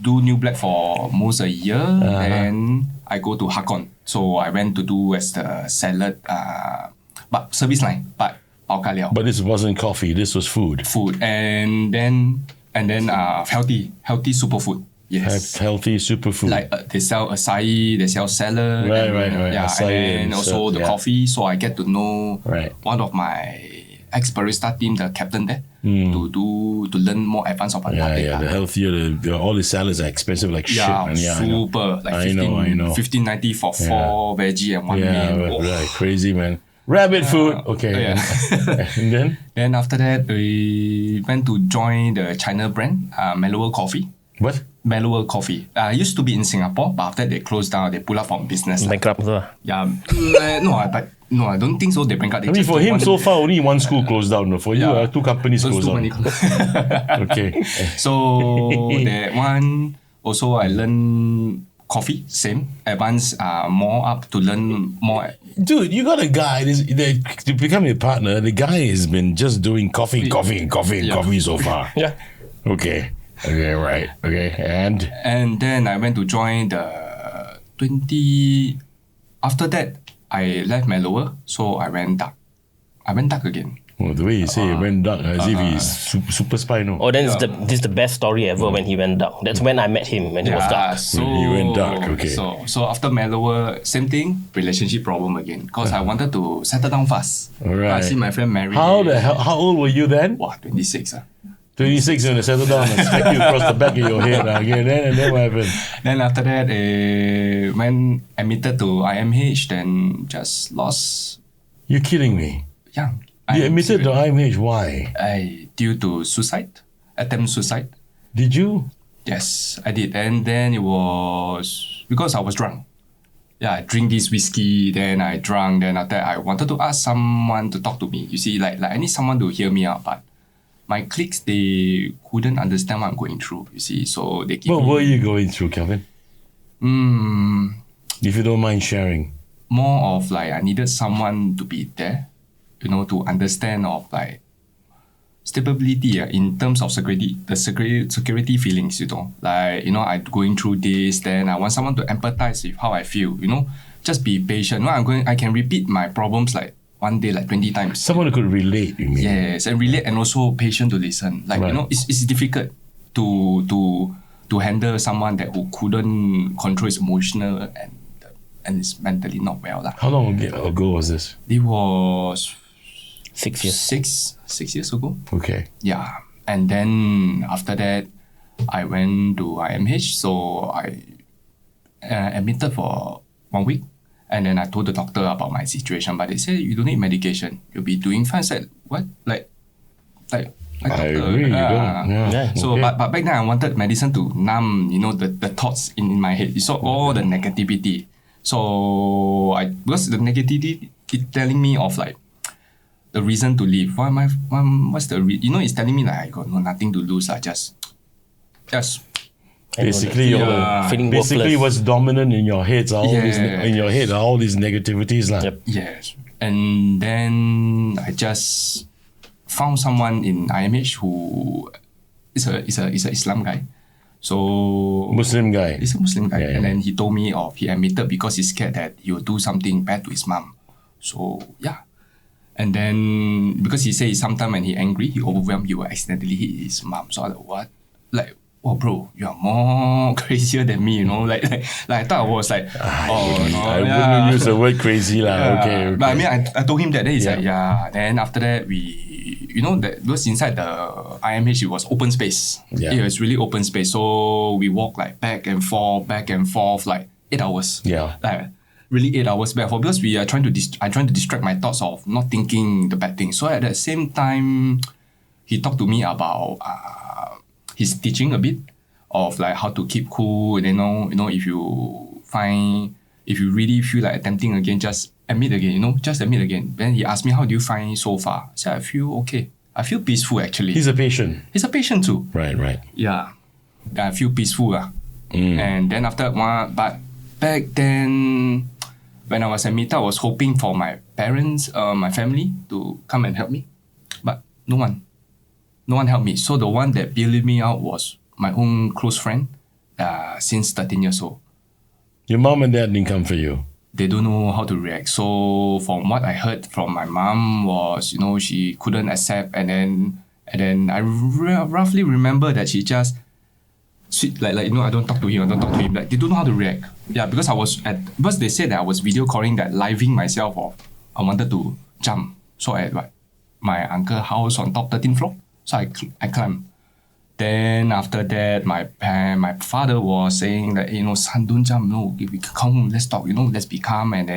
Speaker 4: do New Black for almost a year. Then I go to Hakon. So I went to do as the salad, but service line, but bao ka liao.
Speaker 1: But this wasn't coffee, this was food.
Speaker 4: Food. And then healthy superfood. Yes.
Speaker 1: Healthy superfood.
Speaker 4: Like they sell acai, they sell salad.
Speaker 1: Right.
Speaker 4: Yeah,
Speaker 1: Acai
Speaker 4: and also the coffee. So I get to know one of my ex-barista team, the captain there, to learn more advanced about latte.
Speaker 1: The healthier, all the salads are expensive like shit. Man. Yeah,
Speaker 4: super. Like
Speaker 1: I know.
Speaker 4: $15.90 for 4 veggie and 1 meal.
Speaker 1: Right, crazy man. Rabbit food. Okay. And then?
Speaker 4: Then after that, we went to join the China brand, Mellower Coffee.
Speaker 1: What?
Speaker 4: Mellower Coffee. Used to be in Singapore, but after they closed down, they pull up from business.
Speaker 2: Bankrupt.
Speaker 4: Yeah. No, I don't think so. They bankrupt.
Speaker 1: I mean, for him, so far, only one school closed down. For you, 2 companies closed down. Okay.
Speaker 4: So, that one, also I learned coffee, same. Advance more up to learn more.
Speaker 1: Dude, you got a guy, to become your partner, the guy has been just doing coffee so far.
Speaker 2: Yeah.
Speaker 1: Okay, right. Okay,
Speaker 4: And then I went to join the 20... After that, I left Mellower, so I went dark. Again.
Speaker 1: Well, the way you say it went dark, as if he's super spy, no?
Speaker 2: Oh, then this is the best story ever when he went dark. That's when I met him, when he was dark.
Speaker 4: So
Speaker 1: he went dark, okay.
Speaker 4: So after Mellower, same thing, relationship problem again. Because I wanted to settle down fast.
Speaker 1: Alright.
Speaker 4: I see my friend married.
Speaker 1: How old were you then?
Speaker 4: Wow, 26.
Speaker 1: 26 when you settled down and smack you across the back of your head again. And then what happened?
Speaker 4: Then after that, when admitted to IMH, then just lost.
Speaker 1: You're kidding me?
Speaker 4: Yeah.
Speaker 1: You admitted to IMH, why?
Speaker 4: Due to attempt suicide.
Speaker 1: Did you?
Speaker 4: Yes, I did. And then it was because I was drunk. Yeah, I drink this whiskey, then I drunk, then after that I wanted to ask someone to talk to me. You see, like I need someone to hear me out, but my cliques, they couldn't understand what I'm going through, you see. So they give
Speaker 1: What were you going through, Kelvin? If you don't mind sharing.
Speaker 4: More of like I needed someone to be there, to understand of like stability in terms of security, the security feelings, Like, I'm going through this, then I want someone to empathize with how I feel, Just be patient. I can repeat my problems like one day like 20 times.
Speaker 1: Someone who could relate, you mean?
Speaker 4: Yes, and relate and also patient to listen. Like, it's difficult to handle someone who couldn't control his emotional and is mentally not well.
Speaker 1: How long ago was this?
Speaker 4: It was
Speaker 2: 6 years.
Speaker 4: 6 years ago.
Speaker 1: Okay.
Speaker 4: Yeah. And then after that, I went to IMH. So I admitted for 1 week. And then I told the doctor about my situation. But they said, you don't need medication. You'll be doing fine. I said, what? Like
Speaker 1: I agree. You don't. Yeah.
Speaker 4: So,
Speaker 1: okay.
Speaker 4: but back then I wanted medicine to numb, the thoughts in my head. You saw all the negativity. So because the negativity is telling me of like the reason to live. What's the it's telling me like I got nothing to lose. Just
Speaker 1: basically,
Speaker 2: feeling
Speaker 1: basically
Speaker 2: worthless.
Speaker 1: what's dominant in your head are all these negativities.
Speaker 2: Yep.
Speaker 4: Yes. And then I just found someone in IMH who is a Islam guy. So
Speaker 1: Muslim guy.
Speaker 4: He's a Muslim guy.
Speaker 1: Yeah.
Speaker 4: And then he told me he admitted because he's scared that he will do something bad to his mom. So yeah. And then because he says sometimes when he angry, he overwhelmed, he will accidentally hit his mom. So I was like, what? Like, oh bro, you are more crazier than me, Like I thought I was like,
Speaker 1: I wouldn't use the word crazy lah. Okay.
Speaker 4: But I mean, I told him that. Then he's like, yeah. Then after that, we, that because inside the IMH, it was open space.
Speaker 1: Yeah.
Speaker 4: It was really open space. So we walk like back and forth, like 8 hours.
Speaker 1: Yeah.
Speaker 4: really 8 hours back for because we are trying to I'm trying to distract my thoughts of not thinking the bad things. So at the same time, he talked to me about his teaching a bit of like how to keep cool. And if you really feel like attempting again, just admit again. Just admit again. Then he asked me, how do you find so far? I said, I feel okay. I feel peaceful actually.
Speaker 1: He's a patient.
Speaker 4: He's a patient too.
Speaker 1: Right.
Speaker 4: Yeah. I feel peaceful. And then after but back then, when I was admitted, I was hoping for my parents, my family to come and help me. But no one helped me. So the one that bailed me out was my own close friend since 13 years old.
Speaker 1: Your mom and dad didn't come for you.
Speaker 4: They don't know how to react. So from what I heard from my mom was, she couldn't accept. And then I roughly remember that she just, I don't talk to him. Like, they don't know how to react. Yeah, because because they said that I was video calling that living myself off. I wanted to jump. So at my uncle's house on top 13th floor. So I climbed. Then after that, my father was saying that, son, don't jump. No, if we come home, let's talk. Let's be calm. And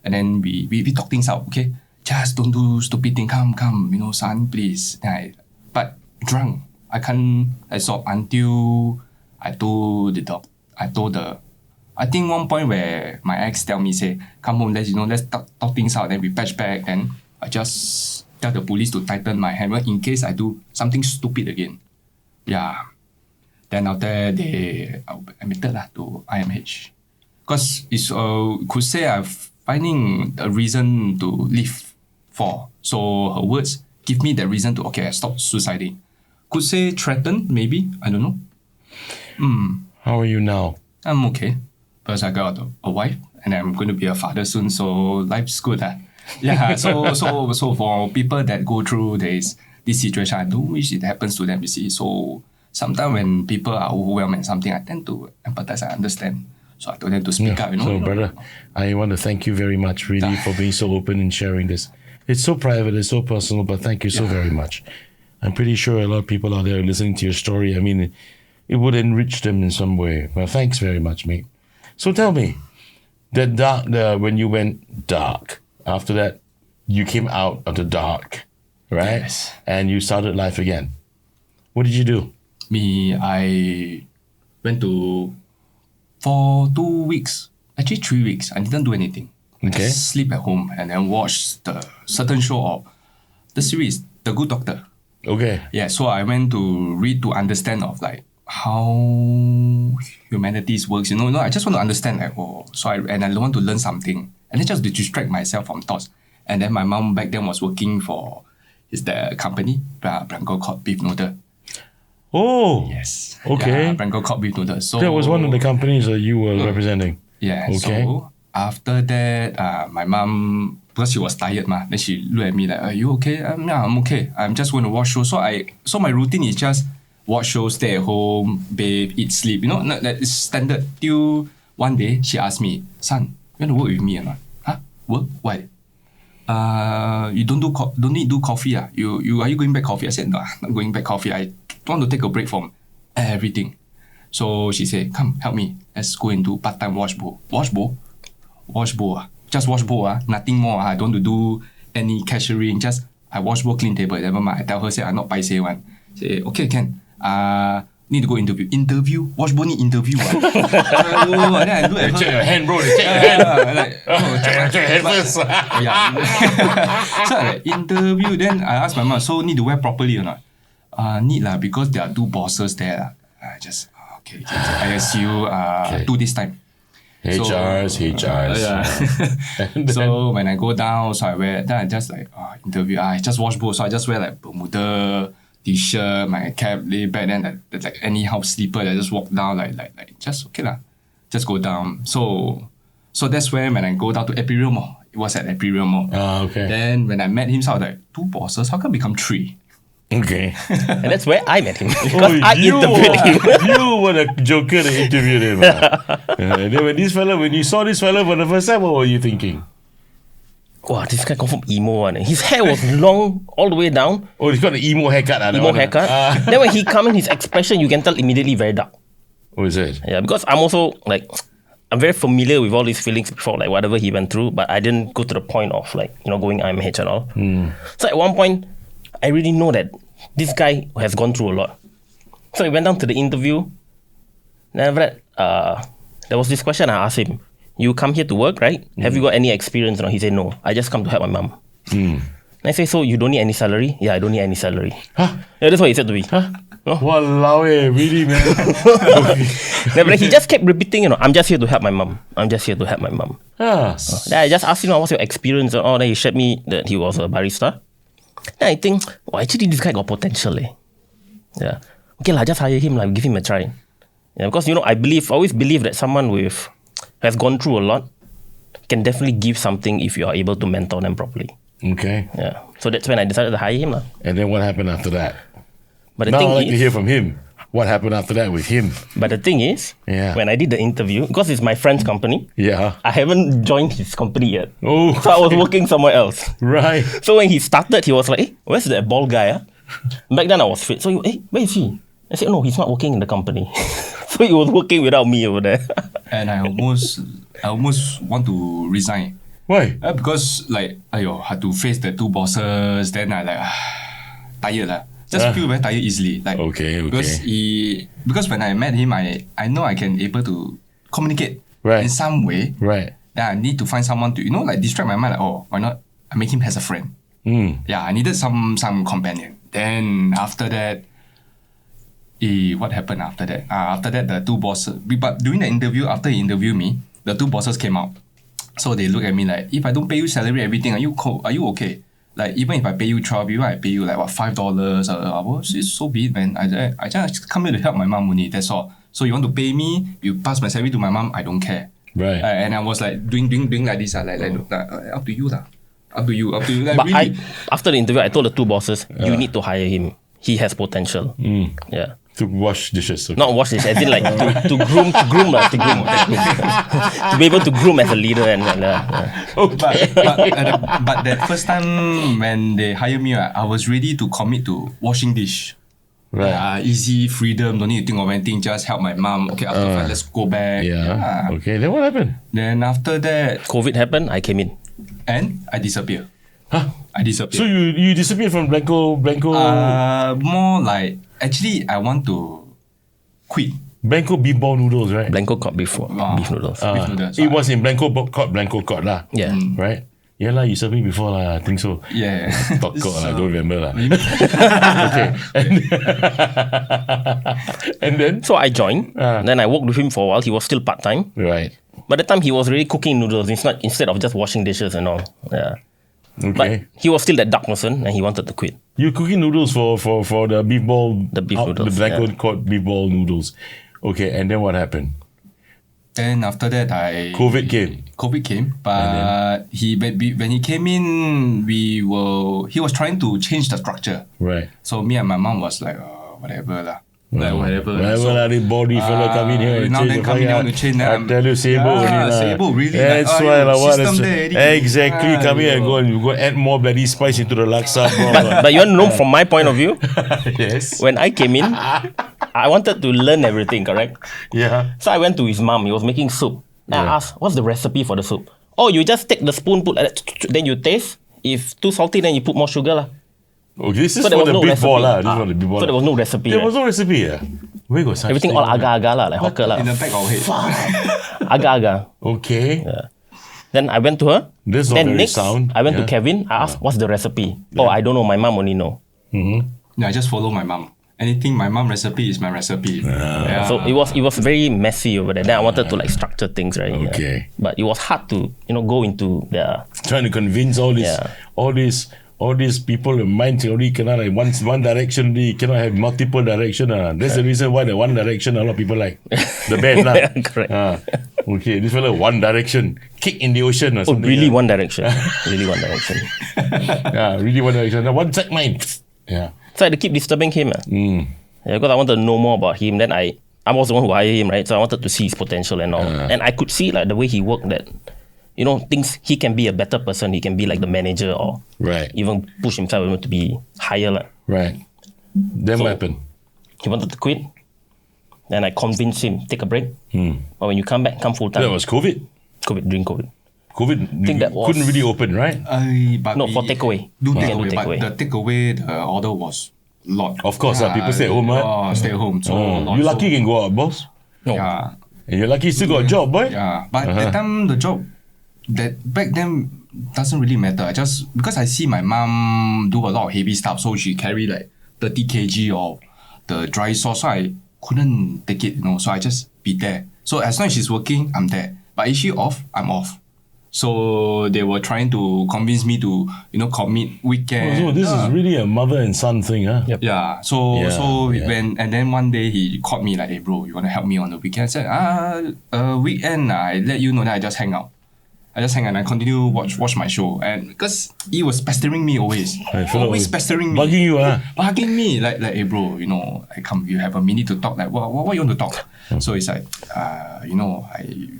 Speaker 4: then we talk things out. Okay, just don't do stupid thing. Come, son, please. But drunk, I stopped until I told the dog. I think one point where my ex tell me, say, come home, let's talk things out. Then we patch back. Then I just tell the police to tighten my handle in case I do something stupid again. Yeah. Then after they admitted to IMH. Because it's could say I'm finding a reason to live for. So her words give me the reason to I stop suiciding. Could say threatened, maybe. I don't know.
Speaker 1: How are you now?
Speaker 4: I'm okay. Because I got a wife and I'm going to be a father soon, so life's good. Yeah, so for people that go through this situation, I don't wish it happens to them, you see. So sometimes when people are overwhelmed and something, I tend to empathize, I understand. So I told them to speak up,
Speaker 1: So brother, I want to thank you very much really for being so open and sharing this. It's so private, it's so personal, but thank you so very much. I'm pretty sure a lot of people out there listening to your story, I mean, it would enrich them in some way. Well, thanks very much, mate. So tell me, when you went dark, after that, you came out of the dark, right?
Speaker 4: Yes.
Speaker 1: And you started life again. What did you do?
Speaker 4: I went for 2 weeks, actually 3 weeks. I didn't do anything.
Speaker 1: Okay.
Speaker 4: Just sleep at home and then watch the certain show of the series, The Good Doctor.
Speaker 1: Okay.
Speaker 4: Yeah, so I went to read to understand of like how humanities works. I just want to understand I want to learn something. And then just to distract myself from thoughts. And then my mom back then was working for the company, Branco called Beef Noodle.
Speaker 1: Oh.
Speaker 4: Yes.
Speaker 1: Okay.
Speaker 4: Yeah, Branco called Beef Noodle. So
Speaker 1: that was one of the companies that you were representing.
Speaker 4: Yeah.
Speaker 1: Okay.
Speaker 4: So after that, my mom, because she was tired, then she looked at me like, "Are you okay?" Yeah, I'm okay. I'm just going to watch shows. So my routine is just watch shows, stay at home, bathe, eat, sleep. That is standard. Till one day she asked me, "Son, you want to work with me or not?" Huh? Work? Why? You don't need do coffee. Are you going back coffee? I said, no, I'm not going back coffee. I want to take a break from everything. So she said, come, help me. Let's go and do part-time wash bowl. Wash bowl? Wash bowl. Just wash bowl. Nothing more. I don't want to do any cashiering. Just I wash bowl, clean table. Never mind. I tell her, say, I'm not paiseh one. Say, okay, can. Need to go interview. Wash bowl need interview. Then I look at her.
Speaker 1: Check your hand, bro. Check your hand.
Speaker 4: Check your hand first. So I interview. Then I asked my mom, so need to wear properly or not? Need lah, because there are 2 bosses there. I just, okay. I assume do this time.
Speaker 1: HRs.
Speaker 4: So when I go down, so I wear, then I just like interview. I just wash bowl, so I just wear like Bermuda t-shirt, my cap, lay back, then like anyhow slipper. I just walk down like just okay lah, just go down. So that's when I go down to Imperial Mall. It was at Imperial Mall.
Speaker 1: Okay.
Speaker 4: Then when I met him, so I was like 2 bosses. How come become 3?
Speaker 1: Okay.
Speaker 2: And that's where I met him. Because I interviewed him.
Speaker 1: You were the joker that interviewed him. Then when you saw this fella for the first time, what were you thinking?
Speaker 2: Wow, this guy confirm emo one. His hair was long all the way down.
Speaker 1: Oh, he's got an emo haircut.
Speaker 2: Emo haircut. Then when he come in, his expression, you can tell immediately very dark.
Speaker 1: Oh, is it?
Speaker 2: Yeah, because I'm also like, I'm very familiar with all these feelings before, like whatever he went through, but I didn't go to the point of like, going IMH and all. So at one point, I really know that this guy has gone through a lot. So I went down to the interview. Then after that, there was this question I asked him. You come here to work, right? Have you got any experience? No, he said, no. I just come to help my mom. And I say, so you don't need any salary? Yeah, I don't need any salary.
Speaker 1: Huh?
Speaker 2: Yeah, that's what he said to me.
Speaker 1: Huh?
Speaker 2: No?
Speaker 1: Walao really, man.
Speaker 2: Then he just kept repeating, I'm just here to help my mom. I'm just here to help my mom. Then I just asked him, what's your experience? And all. Then he shared me that he was a barista. Then I think, actually this guy got potential. Yeah. Okay, just hire him, give him a try. Yeah, because, I always believe that someone has gone through a lot can definitely give something if you are able to mentor them properly.
Speaker 1: Okay.
Speaker 2: Yeah. So that's when I decided to hire him.
Speaker 1: And then what happened after that?
Speaker 2: But the
Speaker 1: now
Speaker 2: thing
Speaker 1: I'd like
Speaker 2: is,
Speaker 1: to hear from him. What happened after that with him?
Speaker 2: But the thing is, when I did the interview, because it's my friend's company, I haven't joined his company yet.
Speaker 1: Oh.
Speaker 2: So I was working somewhere else.
Speaker 1: Right.
Speaker 2: So when he started, he was like, hey, where's that bald guy? Back then I was fit. So, hey, where is he? I said, no, he's not working in the company. So he was working without me over there.
Speaker 4: And I almost want to resign.
Speaker 1: Why?
Speaker 4: Because I had to face the two bosses. Then I tired Just feel very tired easily.
Speaker 1: Okay.
Speaker 4: Because when I met him, I know I can able to communicate in some way.
Speaker 1: Right.
Speaker 4: Then I need to find someone to distract my mind. Why not? I make him as a friend. Yeah, I needed some companion. Then after that, what happened after that? After that, the two bosses. But during the interview, after he interviewed me, the two bosses came out. So they look at me like, if I don't pay you salary, everything, are you okay? Even if I pay you 12, even I pay you $5 an hour, it's so be it, man. I just come here to help my mom only. That's all. So you want to pay me? You pass my salary to my mom? I don't care.
Speaker 1: Right.
Speaker 4: And I was doing like this. Up to you lah. Up to you. But
Speaker 2: really. After the interview, I told the two bosses, you need to hire him. He has potential. Yeah.
Speaker 1: To wash dishes. Okay.
Speaker 2: Not wash dishes, as in to groom. To be able to groom as a leader and
Speaker 4: But that first time when they hired me, I was ready to commit to washing dish.
Speaker 1: Right.
Speaker 4: Easy freedom, don't need to think of anything, just help my mom. Okay, after that, let's go back.
Speaker 1: Yeah. Okay, then what happened?
Speaker 4: Then after that,
Speaker 2: COVID happened, I came in.
Speaker 4: And I disappeared.
Speaker 1: Huh?
Speaker 4: I disappeared.
Speaker 1: So you disappeared from Blanco?
Speaker 4: More like, actually, I want to quit.
Speaker 1: Blanco beef ball noodles, right?
Speaker 2: Blanco caught beef noodles.
Speaker 4: Beef noodles.
Speaker 1: It was in Blanco caught lah.
Speaker 2: Yeah.
Speaker 1: Right? Yeah lah, you served me before lah, I think so.
Speaker 4: Yeah.
Speaker 1: Caught, I don't remember lah. Okay. And then?
Speaker 2: So I joined. Then I worked with him for a while. He was still part-time.
Speaker 1: Right.
Speaker 2: By the time he was really cooking noodles, instead of just washing dishes and all. Yeah.
Speaker 1: Okay.
Speaker 2: But he was still that dark person and he wanted to quit.
Speaker 1: You're cooking noodles for the beef ball.
Speaker 2: The beef noodles.
Speaker 1: The Blanco caught beef ball noodles. Okay, and then what happened?
Speaker 4: Then after that,
Speaker 1: COVID came,
Speaker 4: but when he came in, he was trying to change the structure.
Speaker 1: Right.
Speaker 4: So me and my mom was like, whatever lah.
Speaker 1: Whatever lah, the body fellow come in here and
Speaker 4: now
Speaker 1: change
Speaker 4: then come in here to change.
Speaker 1: I tell you, sibuk
Speaker 4: really.
Speaker 1: That's why lah. Exactly.
Speaker 4: Ah,
Speaker 1: come here and go add more bloody spice into the laksa.
Speaker 2: But you want to know from my point of view?
Speaker 1: Yes.
Speaker 2: When I came in, I wanted to learn everything, correct?
Speaker 1: Yeah.
Speaker 2: So I went to his mom. He was making soup. And I asked, what's the recipe for the soup? Oh, you just take the spoon, put like that, then you taste. If too salty, then you put more sugar lah.
Speaker 1: Okay, this is for the beef ball lah. This is for the beef ball.
Speaker 2: So there was no recipe.
Speaker 1: There was no recipe. Where got such
Speaker 2: everything
Speaker 1: thing,
Speaker 2: all agar-agar lah, like hawker lah.
Speaker 4: In the back of head.
Speaker 2: Agar-agar.
Speaker 1: Okay.
Speaker 2: Yeah. Then I went to her.
Speaker 1: This is
Speaker 2: then
Speaker 1: very
Speaker 2: next,
Speaker 1: sound.
Speaker 2: I went to Kelvin. I asked, what's the recipe? Oh, I don't know. My mom only know.
Speaker 4: I just follow my mom. Anything my mom recipe is my recipe. Yeah.
Speaker 2: So it was very messy over there. Then I wanted to structure things, right?
Speaker 1: Okay.
Speaker 2: Yeah. But it was hard to go into the
Speaker 1: trying to convince all these people, the minds only cannot like one direction. They cannot have multiple direction. That's the reason why the one direction a lot of people like the band lah.
Speaker 2: Correct.
Speaker 1: Okay, this fella one direction, kick in the ocean or something.
Speaker 2: Really one direction. Really one direction.
Speaker 1: Really one direction. One track mind. Yeah.
Speaker 2: So I had to keep disturbing him. Because I wanted to know more about him. Then I was the one who hired him, right? So I wanted to see his potential and all. And I could see the way he worked that, things he can be a better person. He can be like the manager or even push himself to be higher.
Speaker 1: Right. Then what happened?
Speaker 2: He wanted to quit. Then I convinced him, take a break. But when you come back, come full time.
Speaker 1: That was COVID.
Speaker 2: During COVID.
Speaker 1: COVID
Speaker 2: think that was-
Speaker 1: couldn't really open, right?
Speaker 4: But
Speaker 2: No,
Speaker 4: we
Speaker 2: for takeaway.
Speaker 4: Do
Speaker 2: We can
Speaker 4: takeaway,
Speaker 2: do
Speaker 4: but
Speaker 2: takeaway.
Speaker 4: the takeaway, the order was a lot.
Speaker 1: Of course, people stay at home, right?
Speaker 4: Oh, stay at home. So a lot.
Speaker 1: You lucky you can go out, boss.
Speaker 2: No.
Speaker 4: Yeah.
Speaker 1: And you're lucky you still got a job, boy.
Speaker 4: Yeah, but that time the job that back then doesn't really matter. I just because I see my mom do a lot of heavy stuff, so she carry like 30 kg of the dry sauce. So I couldn't take it, So I just be there. So as long as she's working, I'm there. But if she off, I'm off. So they were trying to convince me to, commit weekend.
Speaker 1: So this is really a mother and son thing, huh?
Speaker 2: Yep.
Speaker 4: Yeah. So
Speaker 1: Yeah.
Speaker 4: and then one day he called me like, hey bro, you wanna help me on the weekend? I said, weekend I let you know, then I just hang out. And I continue watch my show. And because he was pestering me always. Always pestering me.
Speaker 1: Bugging you, huh?
Speaker 4: Bugging me. Like hey bro, come you have a minute to talk. Like what you want to talk? So it's like,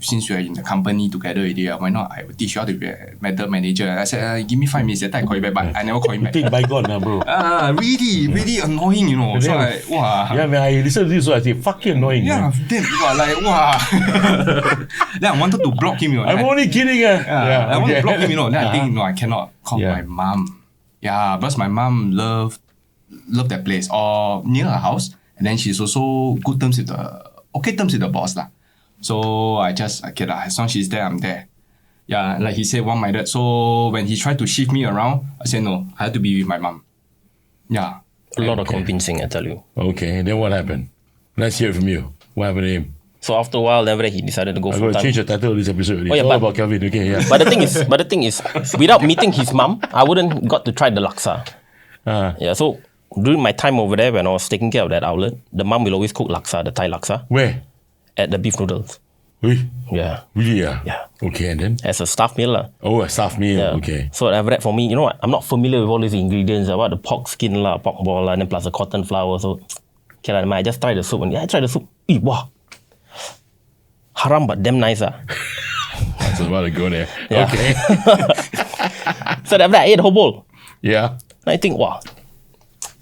Speaker 4: since we are in the company together already, why not I will teach you how to be a manager. I said, give me 5 minutes, then I call you back. But I never call him back.
Speaker 1: Take bygone, bro.
Speaker 4: Really annoying, So I, wow.
Speaker 1: Yeah, man, I listen to this, so I say, fucking annoying.
Speaker 4: Yeah,
Speaker 1: Man.
Speaker 4: then wow. Then I wanted to block him,
Speaker 1: I'm only kidding,
Speaker 4: I want to block him, Then I think,
Speaker 1: Uh-huh.
Speaker 4: I cannot call
Speaker 1: Yeah.
Speaker 4: my mom. Yeah, because my mom loved that place or near her house. And then she's also good terms with the boss lah. So I just, okay lah, as long as she's there, I'm there. Yeah, like he said, one-minded. So when he tried to shift me around, I said, no, I had to be with my mom. Yeah.
Speaker 2: A lot of convincing, I tell you.
Speaker 1: Okay, then what happened? Let's hear it from you. What happened to him?
Speaker 2: So after a while, then he decided to go
Speaker 1: I'm
Speaker 2: full
Speaker 1: going to
Speaker 2: time.
Speaker 1: change the title of this episode. Already.
Speaker 2: Oh, yeah,
Speaker 1: It's all
Speaker 2: but-
Speaker 1: about Kelvin, okay, yeah.
Speaker 2: But the thing is, without meeting his mom, I wouldn't got to try the laksa. Yeah, so during my time over there, when I was taking care of that outlet, the mom will always cook laksa, the Thai laksa,
Speaker 1: Where?
Speaker 2: at the beef noodles.
Speaker 1: Really?
Speaker 2: Yeah,
Speaker 1: Really, yeah?
Speaker 2: Yeah.
Speaker 1: Okay, and then?
Speaker 2: as a staff meal lah.
Speaker 1: Oh, a staff meal,
Speaker 2: Yeah.
Speaker 1: okay.
Speaker 2: So after that, for me, what? I'm not familiar with all these ingredients. What the pork skin lah, pork ball lah, and then plus the cotton flour. So, okay lah, I just try the soup. And I tried the soup. Wow. Haram but damn nice ah.
Speaker 1: I was about to go there.
Speaker 2: Yeah.
Speaker 1: Okay.
Speaker 2: So after that, I ate the whole bowl.
Speaker 1: Yeah.
Speaker 2: And I think, wow.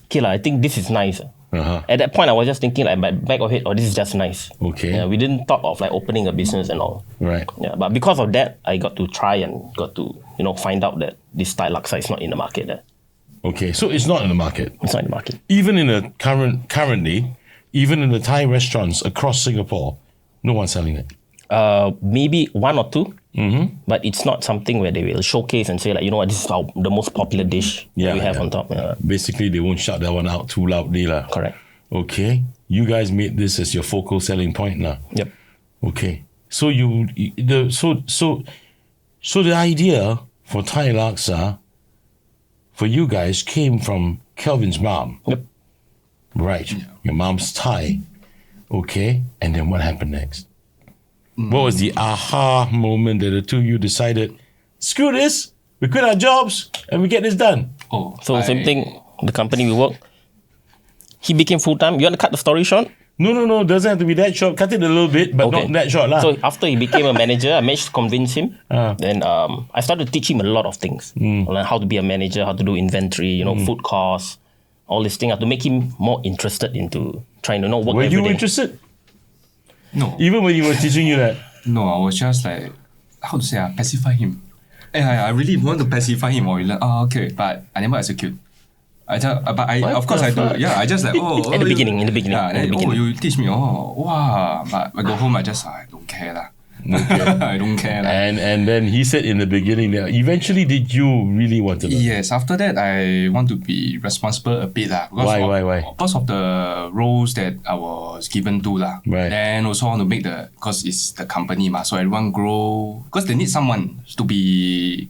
Speaker 2: Okay lah, I think this is nice.
Speaker 1: Uh-huh.
Speaker 2: At that point, I was just thinking like, my back of head, this is just nice.
Speaker 1: Okay.
Speaker 2: Yeah, we didn't thought of like opening a business and all.
Speaker 1: Right.
Speaker 2: Yeah, but because of that, I got to try and got to find out that this Thai Laksa is not in the market. There,
Speaker 1: Okay, so it's not in the market.
Speaker 2: it's not in the market.
Speaker 1: Even in the currently, even in the Thai restaurants across Singapore, no one's selling it.
Speaker 2: Maybe one or two, but it's not something where they will showcase and say like, this is the most popular dish
Speaker 1: Yeah,
Speaker 2: we have
Speaker 1: yeah.
Speaker 2: on top.
Speaker 1: Basically, they won't shout that one out too loudly, lah.
Speaker 2: Correct.
Speaker 1: Okay, you guys made this as your focal selling point, now.
Speaker 2: Yep.
Speaker 1: Okay, so so the idea for Thai Laksa for you guys came from Kelvin's mom,
Speaker 2: Yep.
Speaker 1: right? Your mom's Thai. Okay, and then what happened next? What was the aha moment that the two of you decided, screw this, we quit our jobs and we get this done?
Speaker 4: Oh,
Speaker 2: So same thing, the company we work, he became full-time. You want to cut the story short?
Speaker 1: No, doesn't have to be that short. Cut it a little bit, but not that short, lah.
Speaker 2: So after he became a manager, I managed to convince him. Then I started to teach him a lot of things. Like how to be a manager, how to do inventory, food costs, all these things. To make him more interested into trying to work
Speaker 1: Were
Speaker 2: every
Speaker 1: you
Speaker 2: day.
Speaker 1: interested?
Speaker 4: No.
Speaker 1: Even when he was teaching you that?
Speaker 4: No, I was just like, how to say, pacify him. I really want to pacify him. Or like, okay, but I never execute. I just, but I, of course I do. Yeah, I just like,
Speaker 2: In the beginning.
Speaker 4: Yeah, then, you teach me. Oh, wow. But I go home, I just, I don't care lah. I don't care lah.
Speaker 1: And then he said in the beginning that eventually did you really want to learn?
Speaker 4: Yes, after that, I want to be responsible a bit lah.
Speaker 1: Why?
Speaker 4: Because of the roles that I was given to lah.
Speaker 1: Right.
Speaker 4: Then also want to make because it's the company ma, so everyone grow. Because they need someone to be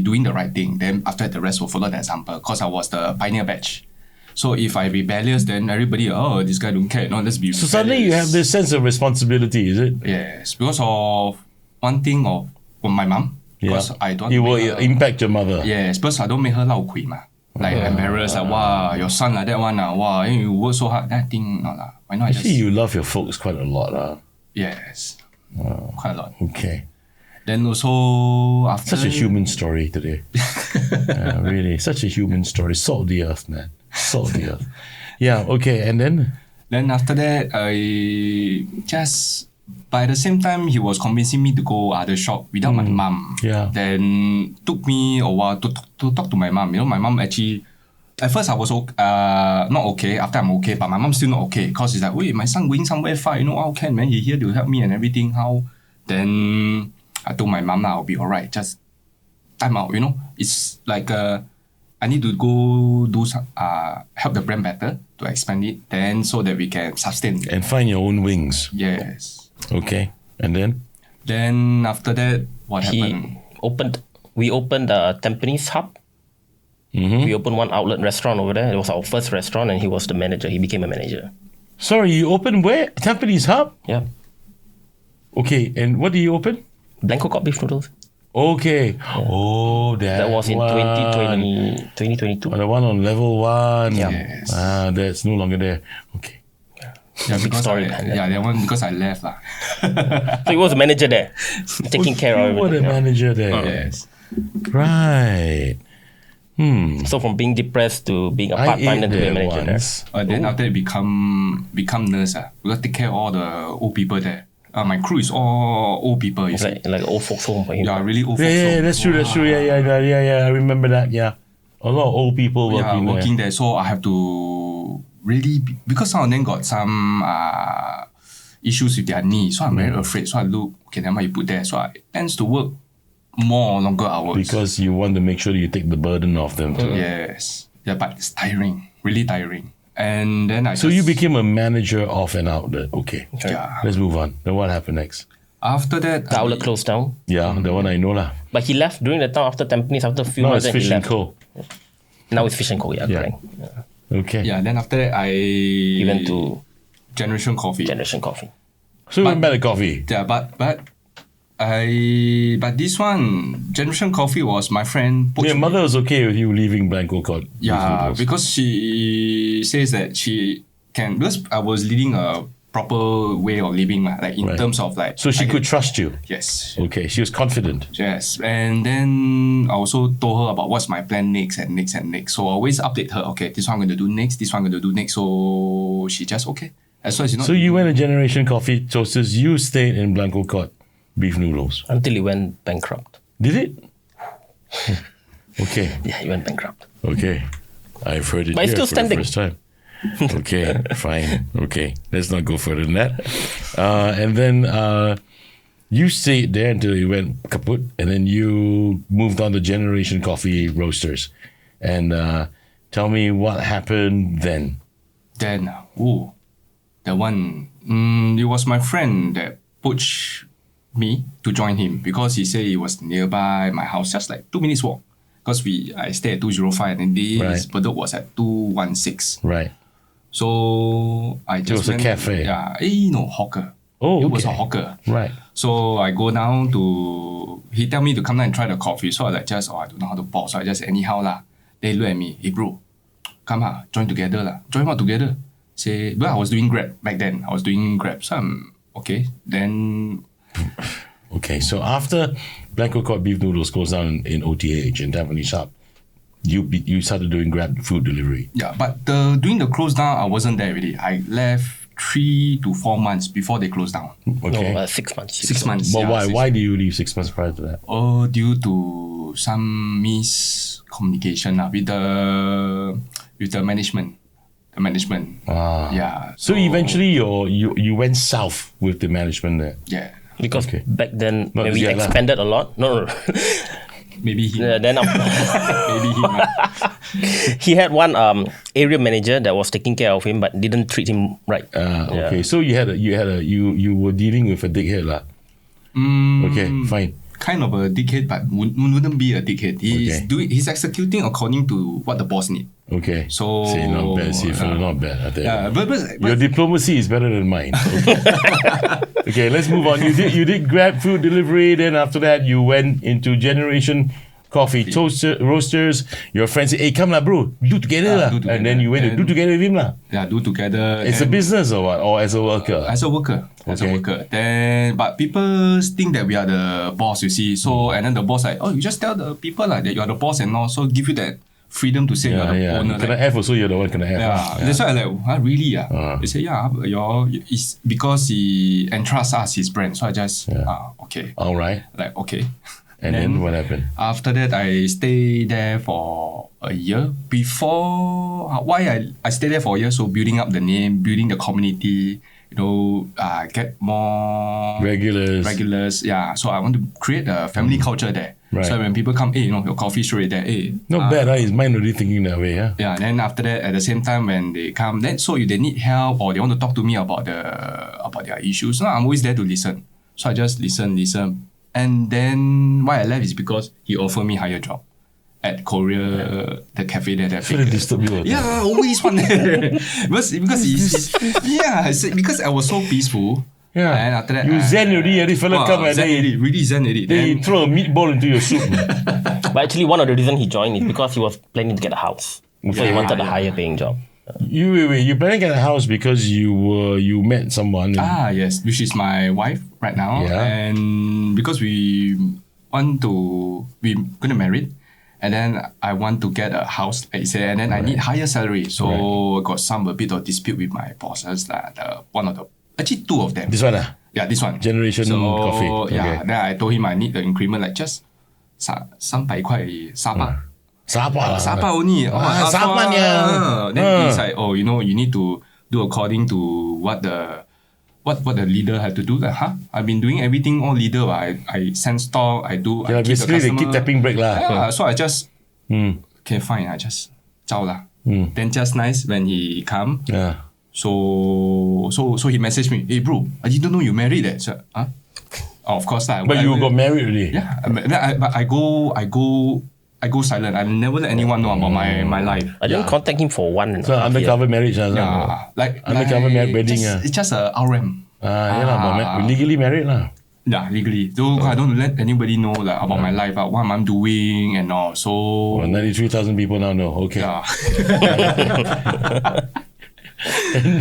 Speaker 4: doing the right thing. Then after that, the rest will follow the example. Because I was the pioneer batch. So if I rebellious, then everybody, this guy don't care. No, let's be
Speaker 1: So suddenly you have this sense of responsibility, is it?
Speaker 4: Yes, because of one thing of my mom. Because I don't
Speaker 1: It
Speaker 4: make
Speaker 1: will
Speaker 4: her-
Speaker 1: impact your mother.
Speaker 4: Yes, because I don't make her 闹鬼 ma. Like embarrassed, like, wow, your son like that one, wow, you work so hard. That thing, no lah. Why not I just...
Speaker 1: Actually, you love your folks quite a lot.
Speaker 4: Yes, quite a lot.
Speaker 1: Okay.
Speaker 4: Then also after...
Speaker 1: Such a human story today. Really, such a human story. Salt of the earth, man. Salt of the earth. Yeah, okay, and then?
Speaker 4: Then after that, by the same time, he was convincing me to go other shop without my mom.
Speaker 1: Yeah.
Speaker 4: Then took me a while to talk to my mom. You know, my mom actually, at first I was not okay. After I'm okay, but my mom's still not okay. Because it's like, wait, my son going somewhere far. You know, how can, man? He here to help me and everything. How? Then I told my mom, I'll be alright. Just time out, you know. It's like I need to go do some, help the brand better to expand it, then so that we can sustain.
Speaker 1: And find your own wings.
Speaker 4: Yes.
Speaker 1: Okay. And then?
Speaker 4: Then after that, what happened?
Speaker 2: We opened a Tampines hub. We opened one outlet restaurant over there. It was our first restaurant and he was the manager. He became a manager.
Speaker 1: Sorry, you opened where? Tampines Hub?
Speaker 2: Yeah.
Speaker 1: Okay, and what did you open?
Speaker 2: Blanco Cod beef noodles.
Speaker 1: Okay. Oh,
Speaker 2: That was in 2022.
Speaker 1: The one on level 1.
Speaker 2: Yeah.
Speaker 4: Yes.
Speaker 1: That's no longer there. Okay.
Speaker 4: Yeah,
Speaker 2: big
Speaker 4: because
Speaker 2: story
Speaker 4: I,
Speaker 2: behind that.
Speaker 4: yeah, that one because I left lah.
Speaker 2: So he was a manager there, taking care of
Speaker 1: You were the
Speaker 2: everything. Yeah.
Speaker 1: manager there.
Speaker 4: Yes.
Speaker 1: Right.
Speaker 2: So from being depressed to being a
Speaker 1: I
Speaker 2: part-time
Speaker 1: ate
Speaker 2: then to be a
Speaker 1: there
Speaker 2: manager there.
Speaker 1: once.
Speaker 4: Then after that become nurse because take care of all the old people there. My crew is all old people. You
Speaker 2: It's
Speaker 4: see.
Speaker 2: like old folks home for him.
Speaker 4: Yeah, really old
Speaker 1: Yeah,
Speaker 4: folks.
Speaker 1: yeah,
Speaker 4: home.
Speaker 1: that's true. Yeah. I remember that. Yeah. A lot of old people working there.
Speaker 4: there. So I have to really because some of them got some issues with their knee. So I'm very afraid. So I look, okay, then what you put there. So I tends to work more longer hours.
Speaker 1: Because you want to make sure you take the burden off them too.
Speaker 4: Yes. Yeah, but it's tiring. Really tiring. And then
Speaker 1: So you became a manager of an outlet. Okay.
Speaker 4: Yeah.
Speaker 1: Let's move on. Then what happened next?
Speaker 4: After that,
Speaker 2: The outlet closed down.
Speaker 1: Yeah, the one I know lah.
Speaker 2: But he left during the time after Tampines, after a few
Speaker 1: Now
Speaker 2: months,
Speaker 1: it's
Speaker 2: then he
Speaker 1: Fish and
Speaker 2: left.
Speaker 1: Co.
Speaker 2: Now it's Fish and Co, yeah,
Speaker 1: Yeah.
Speaker 2: correct.
Speaker 1: Okay.
Speaker 4: Yeah, then after that,
Speaker 2: He went to
Speaker 4: Generation Coffee.
Speaker 2: Generation Coffee.
Speaker 1: So you went back to coffee.
Speaker 4: Yeah, but this one, Generation Coffee was my friend.
Speaker 1: Your mother was okay with you leaving Blanco Cod.
Speaker 4: Yeah, because she says that she can, because I was leading a proper way of living, like in
Speaker 1: Right.
Speaker 4: terms of like.
Speaker 1: So she
Speaker 4: I
Speaker 1: could
Speaker 4: get-
Speaker 1: trust you.
Speaker 4: Yes.
Speaker 1: Okay, she was confident.
Speaker 4: Yes. And then I also told her about what's my plan next and next and next. So I always update her, okay, this one I'm going to do next, this one I'm going to do next. So she just, okay. As long as you know.
Speaker 1: So you went to Generation Coffee Toasters. You stayed in Blanco Cod beef noodles.
Speaker 2: Until he went bankrupt.
Speaker 1: Did it? Okay.
Speaker 2: Yeah, he went bankrupt.
Speaker 1: Okay. I've heard it
Speaker 2: But it's
Speaker 1: here
Speaker 2: still
Speaker 1: for
Speaker 2: standing.
Speaker 1: the first time. Okay, fine. Okay, let's not go further than that. And then you stayed there until you went kaput, and then you moved on to Generation Coffee Roasters. And tell me what happened then.
Speaker 4: Then, that one, it was my friend that pushed me to join him because he said it was nearby my house, just like 2 minutes walk. Because I stay at 205 and this
Speaker 1: Right.
Speaker 4: Bedok was at 216.
Speaker 1: Right.
Speaker 4: So I just
Speaker 1: was a
Speaker 4: went,
Speaker 1: cafe.
Speaker 4: Yeah, no, hawker.
Speaker 1: Oh,
Speaker 4: It was a
Speaker 1: okay.
Speaker 4: hawker.
Speaker 1: Right.
Speaker 4: So I go down to, he tell me to come down and try the coffee. So I like I don't know how to pour. So I just anyhow lah. They look at me, hey bro, come join together lah. Join what together? Say, well, I was doing Grab back then. I was doing Grab. So I'm, okay. Then,
Speaker 1: Okay, so after Blanco Cod Beef Noodles goes down in OTH in Tampines Shop, you started doing Grab food delivery.
Speaker 4: yeah, but during the close down, I wasn't there already. I left 3 to 4 months before they closed down.
Speaker 1: Okay.
Speaker 2: No, 6 months.
Speaker 4: 6 months.
Speaker 1: But
Speaker 4: yeah,
Speaker 1: why?
Speaker 4: 6
Speaker 1: Why do you leave 6 months prior to that?
Speaker 4: due to some miscommunication with the management. The management. Yeah.
Speaker 1: So eventually you went south with the management there.
Speaker 4: Yeah.
Speaker 2: Because
Speaker 1: Okay.
Speaker 2: back then,
Speaker 1: But
Speaker 2: when we
Speaker 1: yeah lah.
Speaker 2: expanded a lot, no.
Speaker 4: Maybe he.
Speaker 2: Then
Speaker 4: Maybe he.
Speaker 2: he had one area manager that was taking care of him but didn't treat him right.
Speaker 1: Okay, so you were dealing with a dickhead lah. Okay, fine.
Speaker 4: Kind of a dickhead, but wouldn't be a dickhead. He's executing according to what the boss need.
Speaker 1: Okay.
Speaker 4: So
Speaker 1: See, not bad. See, fella, not bad. I tell you.
Speaker 4: Yeah, but
Speaker 1: Your diplomacy is better than mine. Okay, let's move on. You did Grab food delivery. Then after that, you went into Generation Coffee Roasters. Your friends say, "Hey, come lah, bro, do together lah."
Speaker 4: do together.
Speaker 1: And then you went to do together with him lah.
Speaker 4: yeah, do together.
Speaker 1: It's a
Speaker 4: then-
Speaker 1: business or what? Or as a worker?
Speaker 4: As a worker.
Speaker 1: Okay.
Speaker 4: Then, but people think that we are the boss, you see. So, and then the boss like, oh, you just tell the people like that you are the boss and all. So give you that freedom to say you're the owner.
Speaker 1: Kena F also, you're the one kena F.
Speaker 4: Yeah, that's why I like, really? They say, it's because he entrusts us his brand. So I just, okay.
Speaker 1: All right.
Speaker 4: Like, okay.
Speaker 1: And then what happened?
Speaker 4: After that, I stayed there for a year. Before, why I stayed there for a year? So building up the name, building the community, get more regulars. Yeah. So I want to create a family culture there.
Speaker 1: Right.
Speaker 4: So when people come, your coffee straight there.
Speaker 1: Not bad, His mind already thinking that way, yeah.
Speaker 4: Yeah. Then after that, at the same time, when they come, then so if they need help or they want to talk to me about their issues, I'm always there to listen. So I just listen. And then why I left is because he offered me higher job at Korea, the cafe there.
Speaker 1: Should have disturbed you.
Speaker 4: Yeah, always one there. because because I was so peaceful.
Speaker 1: Yeah.
Speaker 4: And after that,
Speaker 1: you zen already, every fella come and
Speaker 4: really zen already.
Speaker 1: They throw a meatball into your soup.
Speaker 2: But actually, one of the reasons he joined is because he was planning to get a house. So he wanted a higher paying job.
Speaker 1: You planning to get a house because you met someone.
Speaker 4: Yes, which is my wife right now.
Speaker 1: Yeah.
Speaker 4: And because we're gonna marry. And then I want to get a house, like you said, and then I need higher salary. So I got a bit of dispute with my bosses. Actually, two of them.
Speaker 1: This one,
Speaker 4: Yeah, this one.
Speaker 1: Generation Coffee.
Speaker 4: Yeah, then I told him I need the increment like just 300块沙巴. Sapa only.
Speaker 1: Sapa niya.
Speaker 4: Then he's like, you need to do according to what the leader had to do. I've been doing everything all leader. I send stock, I do.
Speaker 1: Yeah,
Speaker 4: I keep
Speaker 1: basically
Speaker 4: the
Speaker 1: they keep tapping brake lah.
Speaker 4: Yeah, so I just okay, fine. I just 招啦. Then just nice when he come.
Speaker 1: Yeah.
Speaker 4: So he messaged me, hey bro, I didn't know you married. So, of course lah.
Speaker 1: But you got married already.
Speaker 4: Yeah, but I go silent. I never let anyone know about my life.
Speaker 2: I didn't contact him for 1.5
Speaker 1: So undercover marriage. Undercover wedding.
Speaker 4: It's just a RM.
Speaker 1: But legally married lah.
Speaker 4: Yeah, legally. So I don't let anybody know about my life, what I'm doing and all. So
Speaker 1: 93,000 people now know. Okay.
Speaker 4: Yeah.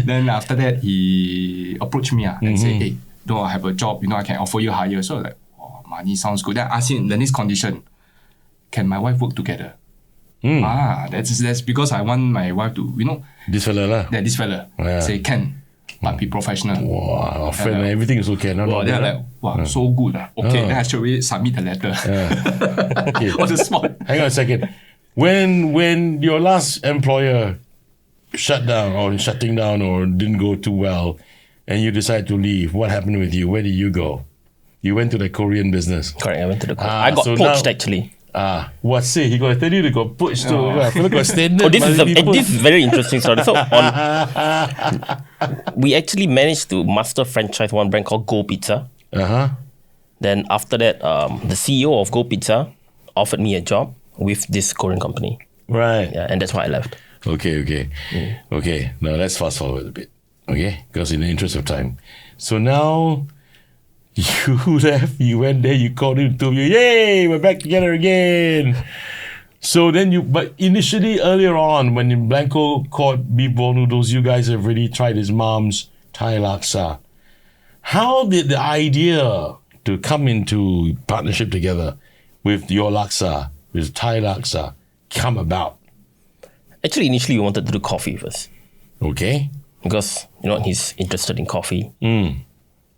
Speaker 4: Then after that, he approached me and said, hey, I have a job, I can offer you higher. So money sounds good. Then I asked him the next condition, can my wife work together? That's because I want my wife to,
Speaker 1: This fella lah.
Speaker 4: Yeah, this fella.
Speaker 1: Yeah.
Speaker 4: Say can, but be professional.
Speaker 1: Wow, friend, everything is okay.
Speaker 4: They're like, wow, so good. Okay, then I should really submit the letter.
Speaker 1: Okay.
Speaker 4: On the spot.
Speaker 1: Hang on a second. When your last employer shutting down or didn't go too well, and you decide to leave, what happened with you? Where did you go? You went to the Korean business.
Speaker 2: Correct, I went to the Korean. I got poached actually.
Speaker 1: What say? He got to tell you they got poached too. Got standard.
Speaker 2: This is very interesting story. So we actually managed to master franchise one brand called Go Pizza. Then after that, the CEO of Go Pizza offered me a job with this Korean company.
Speaker 1: Right.
Speaker 2: Yeah, and that's why I left.
Speaker 1: Okay. Now let's fast forward a bit. Okay, because in the interest of time. So now you left, you went there, you called him, told you, yay, we're back together again. So then but initially earlier on, when Blanco caught beef bowl noodles, you guys have already tried his mom's Thai Laksa. How did the idea to come into partnership together with your Laksa, with Thai Laksa, come about?
Speaker 2: Actually, initially we wanted to do coffee first.
Speaker 1: Okay.
Speaker 2: Because, he's interested in coffee.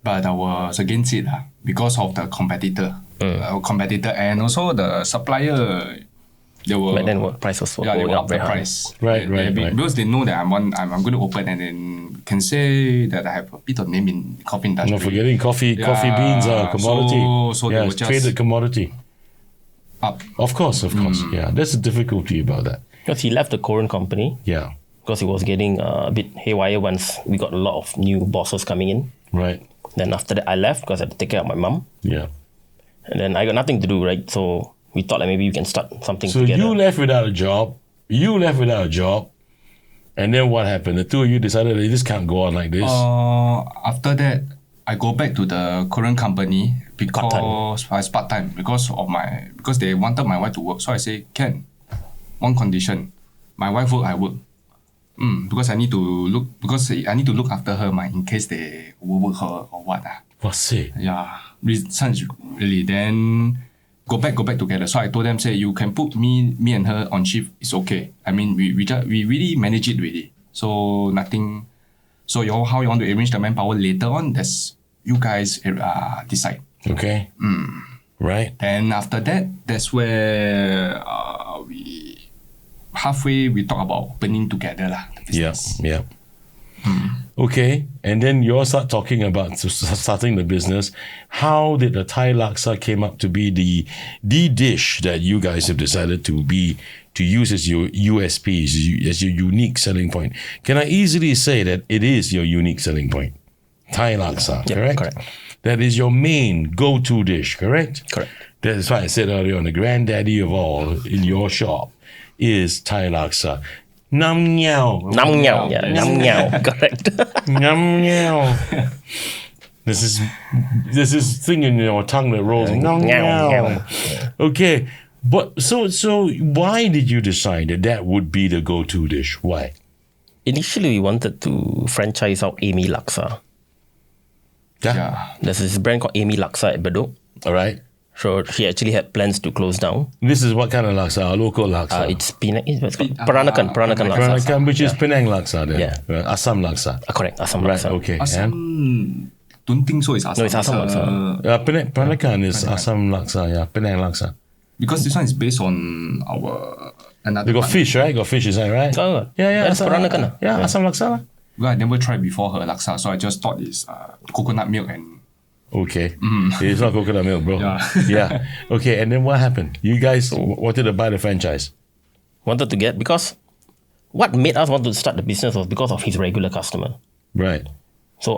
Speaker 4: But I was against it because of the competitor. And also the supplier.
Speaker 2: But then what price was going up
Speaker 4: the
Speaker 2: very high.
Speaker 4: price.
Speaker 1: Right.
Speaker 4: Because they know that I'm going to open and then can say that I have a bit of name in coffee industry.
Speaker 1: Not forgetting coffee beans are a commodity.
Speaker 4: So they were
Speaker 1: it's
Speaker 4: just
Speaker 1: traded commodity.
Speaker 4: Up.
Speaker 1: Of course. Yeah, that's the difficulty about that.
Speaker 2: Because he left the Korean company.
Speaker 1: Yeah.
Speaker 2: Because he was getting a bit haywire once we got a lot of new bosses coming in.
Speaker 1: Right.
Speaker 2: Then after that, I left because I had to take care of my mum.
Speaker 1: Yeah.
Speaker 2: And then I got nothing to do, right? So we thought maybe we can start something together.
Speaker 1: So you left without a job. And then what happened? The two of you decided that this can't go on like this.
Speaker 4: After that, I go back to the Korean company because I was part-time because they wanted my wife to work. So I say, Ken, one condition. My wife work, I work. Because I need to look after her, in case they overwork her or what.
Speaker 1: What's it?
Speaker 4: Yeah, really. Then go back together. So I told them, say, you can put me and her on shift. It's okay. I mean, we really manage it really. So nothing. So how you want to arrange the manpower later on? That's you guys decide.
Speaker 1: Okay. Right.
Speaker 4: Then after that, that's where we talk about opening together lah. The business.
Speaker 1: Yeah. Okay, and then you all start talking about starting the business. How did the Thai Laksa came up to be the dish that you guys have decided to use as your USP, as your unique selling point? Can I easily say that it is your unique selling point? Thai Laksa, correct?
Speaker 2: Correct.
Speaker 1: That is your main go-to dish, correct?
Speaker 2: Correct.
Speaker 1: That's why I said earlier on, the granddaddy of all in your shop is Thai Laksa. Nam Nyao.
Speaker 2: Nam Nyao. Yeah, Nam Nyao. Correct.
Speaker 1: Nam Nyao. This is thing in your tongue that rolls. Nam Nyao. Okay. But so why did you decide that would be the go-to dish? Why?
Speaker 2: Initially, we wanted to franchise out Amy Laksa.
Speaker 1: Yeah.
Speaker 2: There's this brand called Amy Laksa at Bedok.
Speaker 1: All right.
Speaker 2: So she actually had plans to close down.
Speaker 1: This is what kind of laksa? Local laksa?
Speaker 2: It's Peranakan Laksa.
Speaker 1: Peranakan, which is Penang laksa then.
Speaker 2: Yeah.
Speaker 1: Assam laksa.
Speaker 2: Correct, Assam
Speaker 1: Right,
Speaker 2: Laksa.
Speaker 1: okay. And?
Speaker 4: Don't think so. It's Assam.
Speaker 2: No, it's Assam Laksa.
Speaker 1: Peranakan is Assam laksa, yeah. Penang laksa.
Speaker 4: Because this one is based on our another.
Speaker 1: They got
Speaker 4: partner.
Speaker 1: fish, right? Got fish inside, right?
Speaker 2: Oh,
Speaker 1: Yeah.
Speaker 2: that's Peranakan.
Speaker 1: Yeah, Assam laksa. lah.
Speaker 4: Well, I never tried before her laksa, so I just thought it's coconut milk and.
Speaker 1: Okay. It's not coconut milk, bro.
Speaker 4: Yeah.
Speaker 1: Okay, and then what happened? You guys wanted to buy the franchise.
Speaker 2: Wanted to get, because what made us want to start the business was because of his regular customer.
Speaker 1: Right.
Speaker 2: So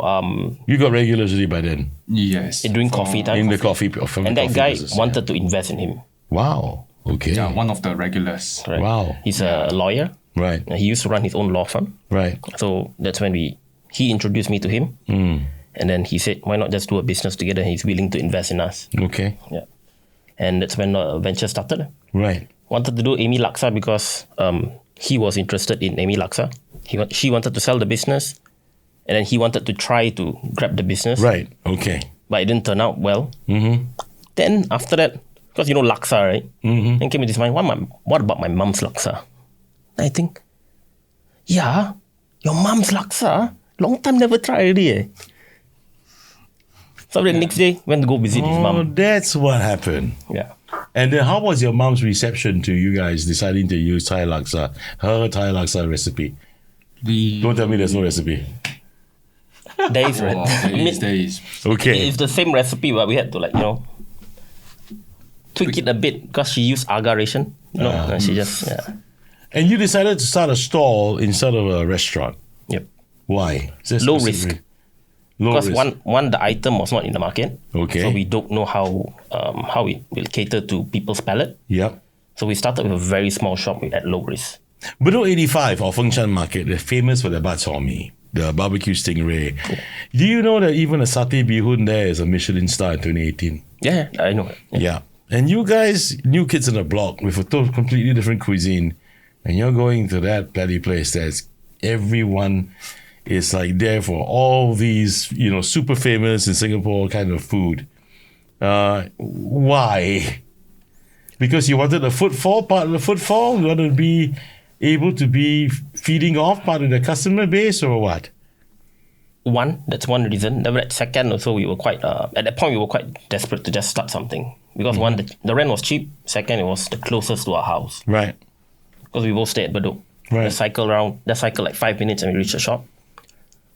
Speaker 1: You got regulars already by then.
Speaker 4: Yes.
Speaker 2: during coffee time,
Speaker 1: In the coffee from
Speaker 2: and
Speaker 1: the
Speaker 2: that
Speaker 1: coffee
Speaker 2: guy
Speaker 1: business,
Speaker 2: wanted to invest in him.
Speaker 1: Wow. Okay.
Speaker 4: Yeah, one of the regulars.
Speaker 2: Right?
Speaker 1: Wow.
Speaker 2: He's a lawyer.
Speaker 1: Right.
Speaker 2: And he used to run his own law firm.
Speaker 1: Right.
Speaker 2: So that's when he introduced me to him. And then he said, why not just do a business together? He's willing to invest in us.
Speaker 1: Okay.
Speaker 2: Yeah. And that's when the venture started.
Speaker 1: Right.
Speaker 2: Wanted to do Amy Laksa because he was interested in Amy Laksa. She wanted to sell the business. And then he wanted to try to grab the business.
Speaker 1: Right. Okay.
Speaker 2: But it didn't turn out well. Then after that, because you know Laksa, right? Then came into his mind, what about my mom's Laksa? And I think, yeah, your mom's Laksa? Long time never tried already. Eh? So the next day, went to go visit his
Speaker 1: Oh,
Speaker 2: mom.
Speaker 1: that's what happened.
Speaker 2: Yeah.
Speaker 1: And then how was your mom's reception to you guys deciding to use Thai Laksa, her Thai Laksa recipe? Don't tell me there's no recipe.
Speaker 2: There is, right?
Speaker 4: There is.
Speaker 1: Okay.
Speaker 2: It's the same recipe, but we had to tweak it a bit because she used agar ration. And she just,
Speaker 1: And you decided to start a stall instead of a restaurant.
Speaker 2: Yep.
Speaker 1: Why? Is there
Speaker 2: Low
Speaker 1: specific-
Speaker 2: risk.
Speaker 1: Low
Speaker 2: Because
Speaker 1: risk.
Speaker 2: one, the item was not in the market.
Speaker 1: Okay.
Speaker 2: So we don't know how it will cater to people's palate.
Speaker 1: Yep.
Speaker 2: So we started with a very small shop at low risk.
Speaker 1: Bedok 85 or Fengshan Market, they're famous for the bak chor mee, the barbecue stingray. Do you know that even a satay bihun there is a Michelin star in 2018?
Speaker 2: Yeah, I know.
Speaker 1: Yeah. And you guys, new kids on the block with a completely different cuisine, and you're going to that bloody place that's everyone is like there for all these, super famous in Singapore kind of food. Why? Because you wanted part of the footfall? You wanted to be able to be feeding off part of the customer base or what?
Speaker 2: That's one reason. Then second, also we were quite, at that point we were quite desperate to just start something. Because one, the rent was cheap. Second, it was the closest to our house.
Speaker 1: Right.
Speaker 2: Because we both stay at Bedok.
Speaker 1: Right.
Speaker 2: That cycle like 5 minutes and we reached the shop.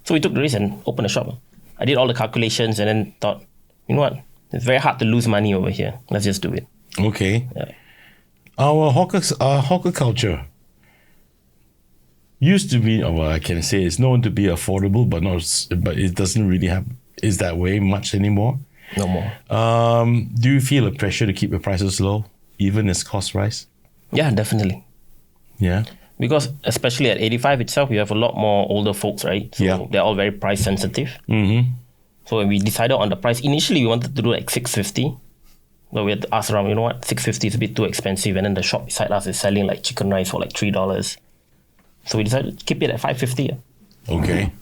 Speaker 2: So we took the risk and opened the shop. I did all the calculations and then thought, you know what? It's very hard to lose money over here. Let's just do it.
Speaker 1: Okay.
Speaker 2: Yeah.
Speaker 1: Our hawker culture used to be, I can say it's known to be affordable, but it doesn't really is that way much anymore.
Speaker 2: No more.
Speaker 1: Do you feel a pressure to keep the prices low, even as costs rise?
Speaker 2: Yeah, definitely.
Speaker 1: Yeah.
Speaker 2: Because especially at 85 itself, we have a lot more older folks, right? So
Speaker 1: Yeah.
Speaker 2: they're all very price sensitive. So when we decided on the price, initially we wanted to do like 650. But we had to ask around, you know what, 650 is a bit too expensive. And then the shop beside us is selling like chicken rice for like $3. So we decided to keep it at 550.
Speaker 1: Okay.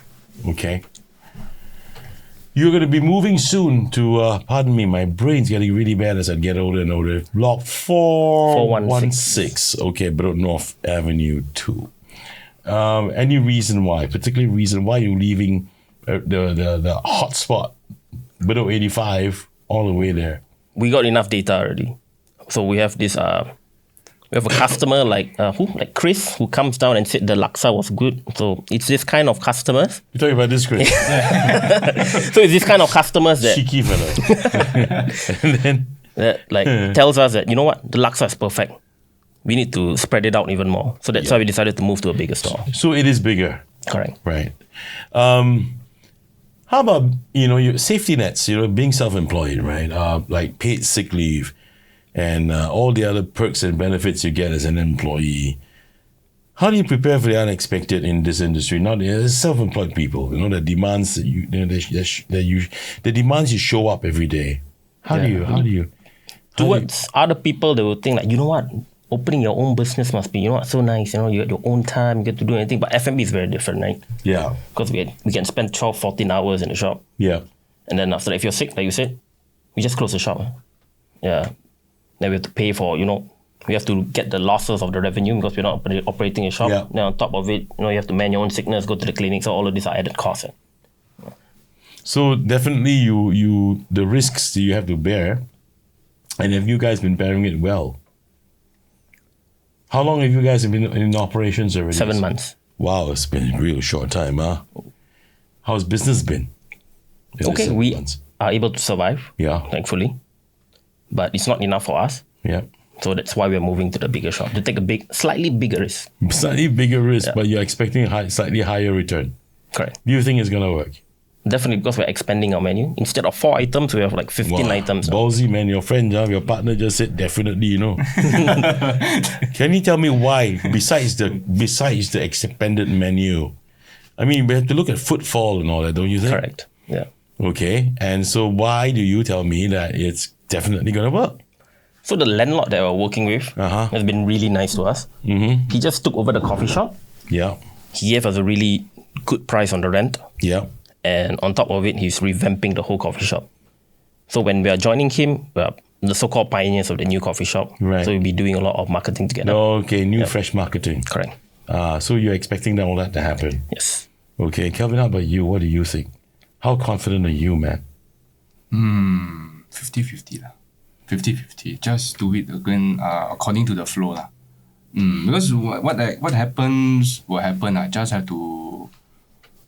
Speaker 1: You're going to be moving soon to, pardon me, my brain's getting really bad as I get older and older. Block 416. Okay, Bedok North Avenue 2. Any reason why? Particularly reason why you're leaving the hot spot, Bedok 85, all the way there?
Speaker 2: We got enough data already. So we have this, we have a customer like Chris, who comes down and said the laksa was good. So it's this kind of customers.
Speaker 1: You're talking about this, Chris?
Speaker 2: So it's this kind of customers that
Speaker 1: Cheeky fella. And then...
Speaker 2: that tells us that, you know what, the laksa is perfect. We need to spread it out even more. So that's why we decided to move to a bigger store.
Speaker 1: So it is bigger.
Speaker 2: Correct.
Speaker 1: Right. How about, your safety nets, being self-employed, right? Like paid sick leave and all the other perks and benefits you get as an employee. How do you prepare for the unexpected in this industry? Not as self-employed people, the demands that the demands you show up every day. How do you?
Speaker 2: Towards other people, they will think like, you know what, opening your own business must be, so nice. You get your own time, you get to do anything. But F&B is very different, right?
Speaker 1: Yeah.
Speaker 2: Because we can spend 12, 14 hours in the shop.
Speaker 1: Yeah.
Speaker 2: And then after that, if you're sick, like you said, we just close the shop. Yeah. Then we have to pay for, we have to get the losses of the revenue because we're not operating a shop.
Speaker 1: Yeah.
Speaker 2: Then on top of it, you have to man your own sickness, go to the clinic. So all of these are added costs.
Speaker 1: So definitely the risks that you have to bear, and have you guys been bearing it well? How long have you guys been in operations already?
Speaker 2: 7 months.
Speaker 1: Wow, it's been a real short time, huh? How's business been?
Speaker 2: Okay, we are able to survive, thankfully. But it's not enough for us.
Speaker 1: Yeah.
Speaker 2: So that's why we're moving to the bigger shop, to take a slightly bigger risk.
Speaker 1: Slightly bigger risk, but you're expecting slightly higher return.
Speaker 2: Correct.
Speaker 1: Do you think it's going to work?
Speaker 2: Definitely, because we're expanding our menu. Instead of 4 items, we have like 15 items.
Speaker 1: Ballsy, man. Your friend, your partner just said definitely, Can you tell me why, besides the expanded menu? I mean, we have to look at footfall and all that, don't you think?
Speaker 2: Correct. Yeah.
Speaker 1: Okay. And so why do you tell me that it's definitely going to work?
Speaker 2: So the landlord that we're working with has been really nice to us. Mm-hmm. He just took over the coffee shop.
Speaker 1: Yeah.
Speaker 2: He gave us a really good price on the rent.
Speaker 1: Yeah.
Speaker 2: And on top of it, he's revamping the whole coffee shop. So when we are joining him, we are the so-called pioneers of the new coffee shop.
Speaker 1: Right.
Speaker 2: So we'll be doing a lot of marketing together.
Speaker 1: Okay, fresh marketing.
Speaker 2: Correct.
Speaker 1: So you're expecting all that to happen?
Speaker 2: Yes.
Speaker 1: Okay, Kelvin, how about you? What do you think? How confident are you, man?
Speaker 4: 50-50 lah. 50-50. Just do it again according to the flow lah. Because what happens will happen. I just have to.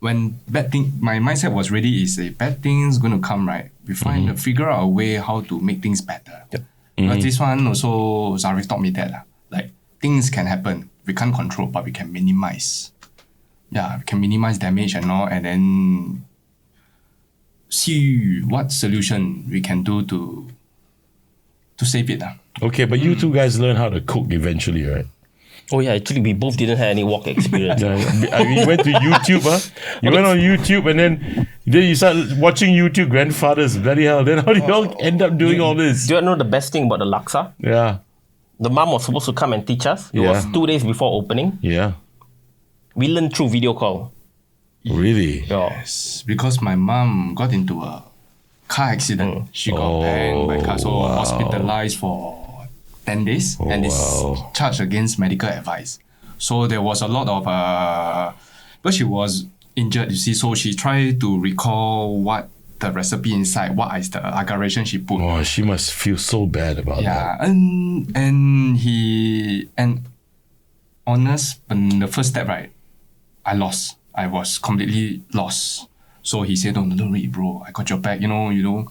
Speaker 4: When my mindset was ready is bad things going to come, right? We figure out a way how to make things better.
Speaker 2: Yep.
Speaker 4: But this one also, Zharif taught me that. Like, things can happen. We can't control, but we can minimize. Yeah, we can minimize damage and all, and then see what solution we can do to save it.
Speaker 1: Okay, but you two guys learn how to cook eventually, right?
Speaker 2: Oh yeah, actually we both didn't have any wok experience.
Speaker 1: You went to YouTube, huh? You went on YouTube and then you started watching YouTube grandfathers. Bloody hell. Then how did you all end up doing all this?
Speaker 2: Do you know the best thing about the laksa?
Speaker 1: Yeah.
Speaker 2: The mom was supposed to come and teach us. It was 2 days before opening.
Speaker 1: Yeah.
Speaker 2: We learned through video call.
Speaker 1: Really?
Speaker 4: Yes. Because my mom got into a car accident. She got banged by a car. So hospitalized for 10 days and is charged against medical advice. So there was a lot of but she was injured, you see, so she tried to recall what the recipe inside, what is the aggravation she put.
Speaker 1: Oh, she must feel so bad about that.
Speaker 4: And honest, in the first step, right, I lost. I was completely lost. So he said, don't worry, bro, I got your back. You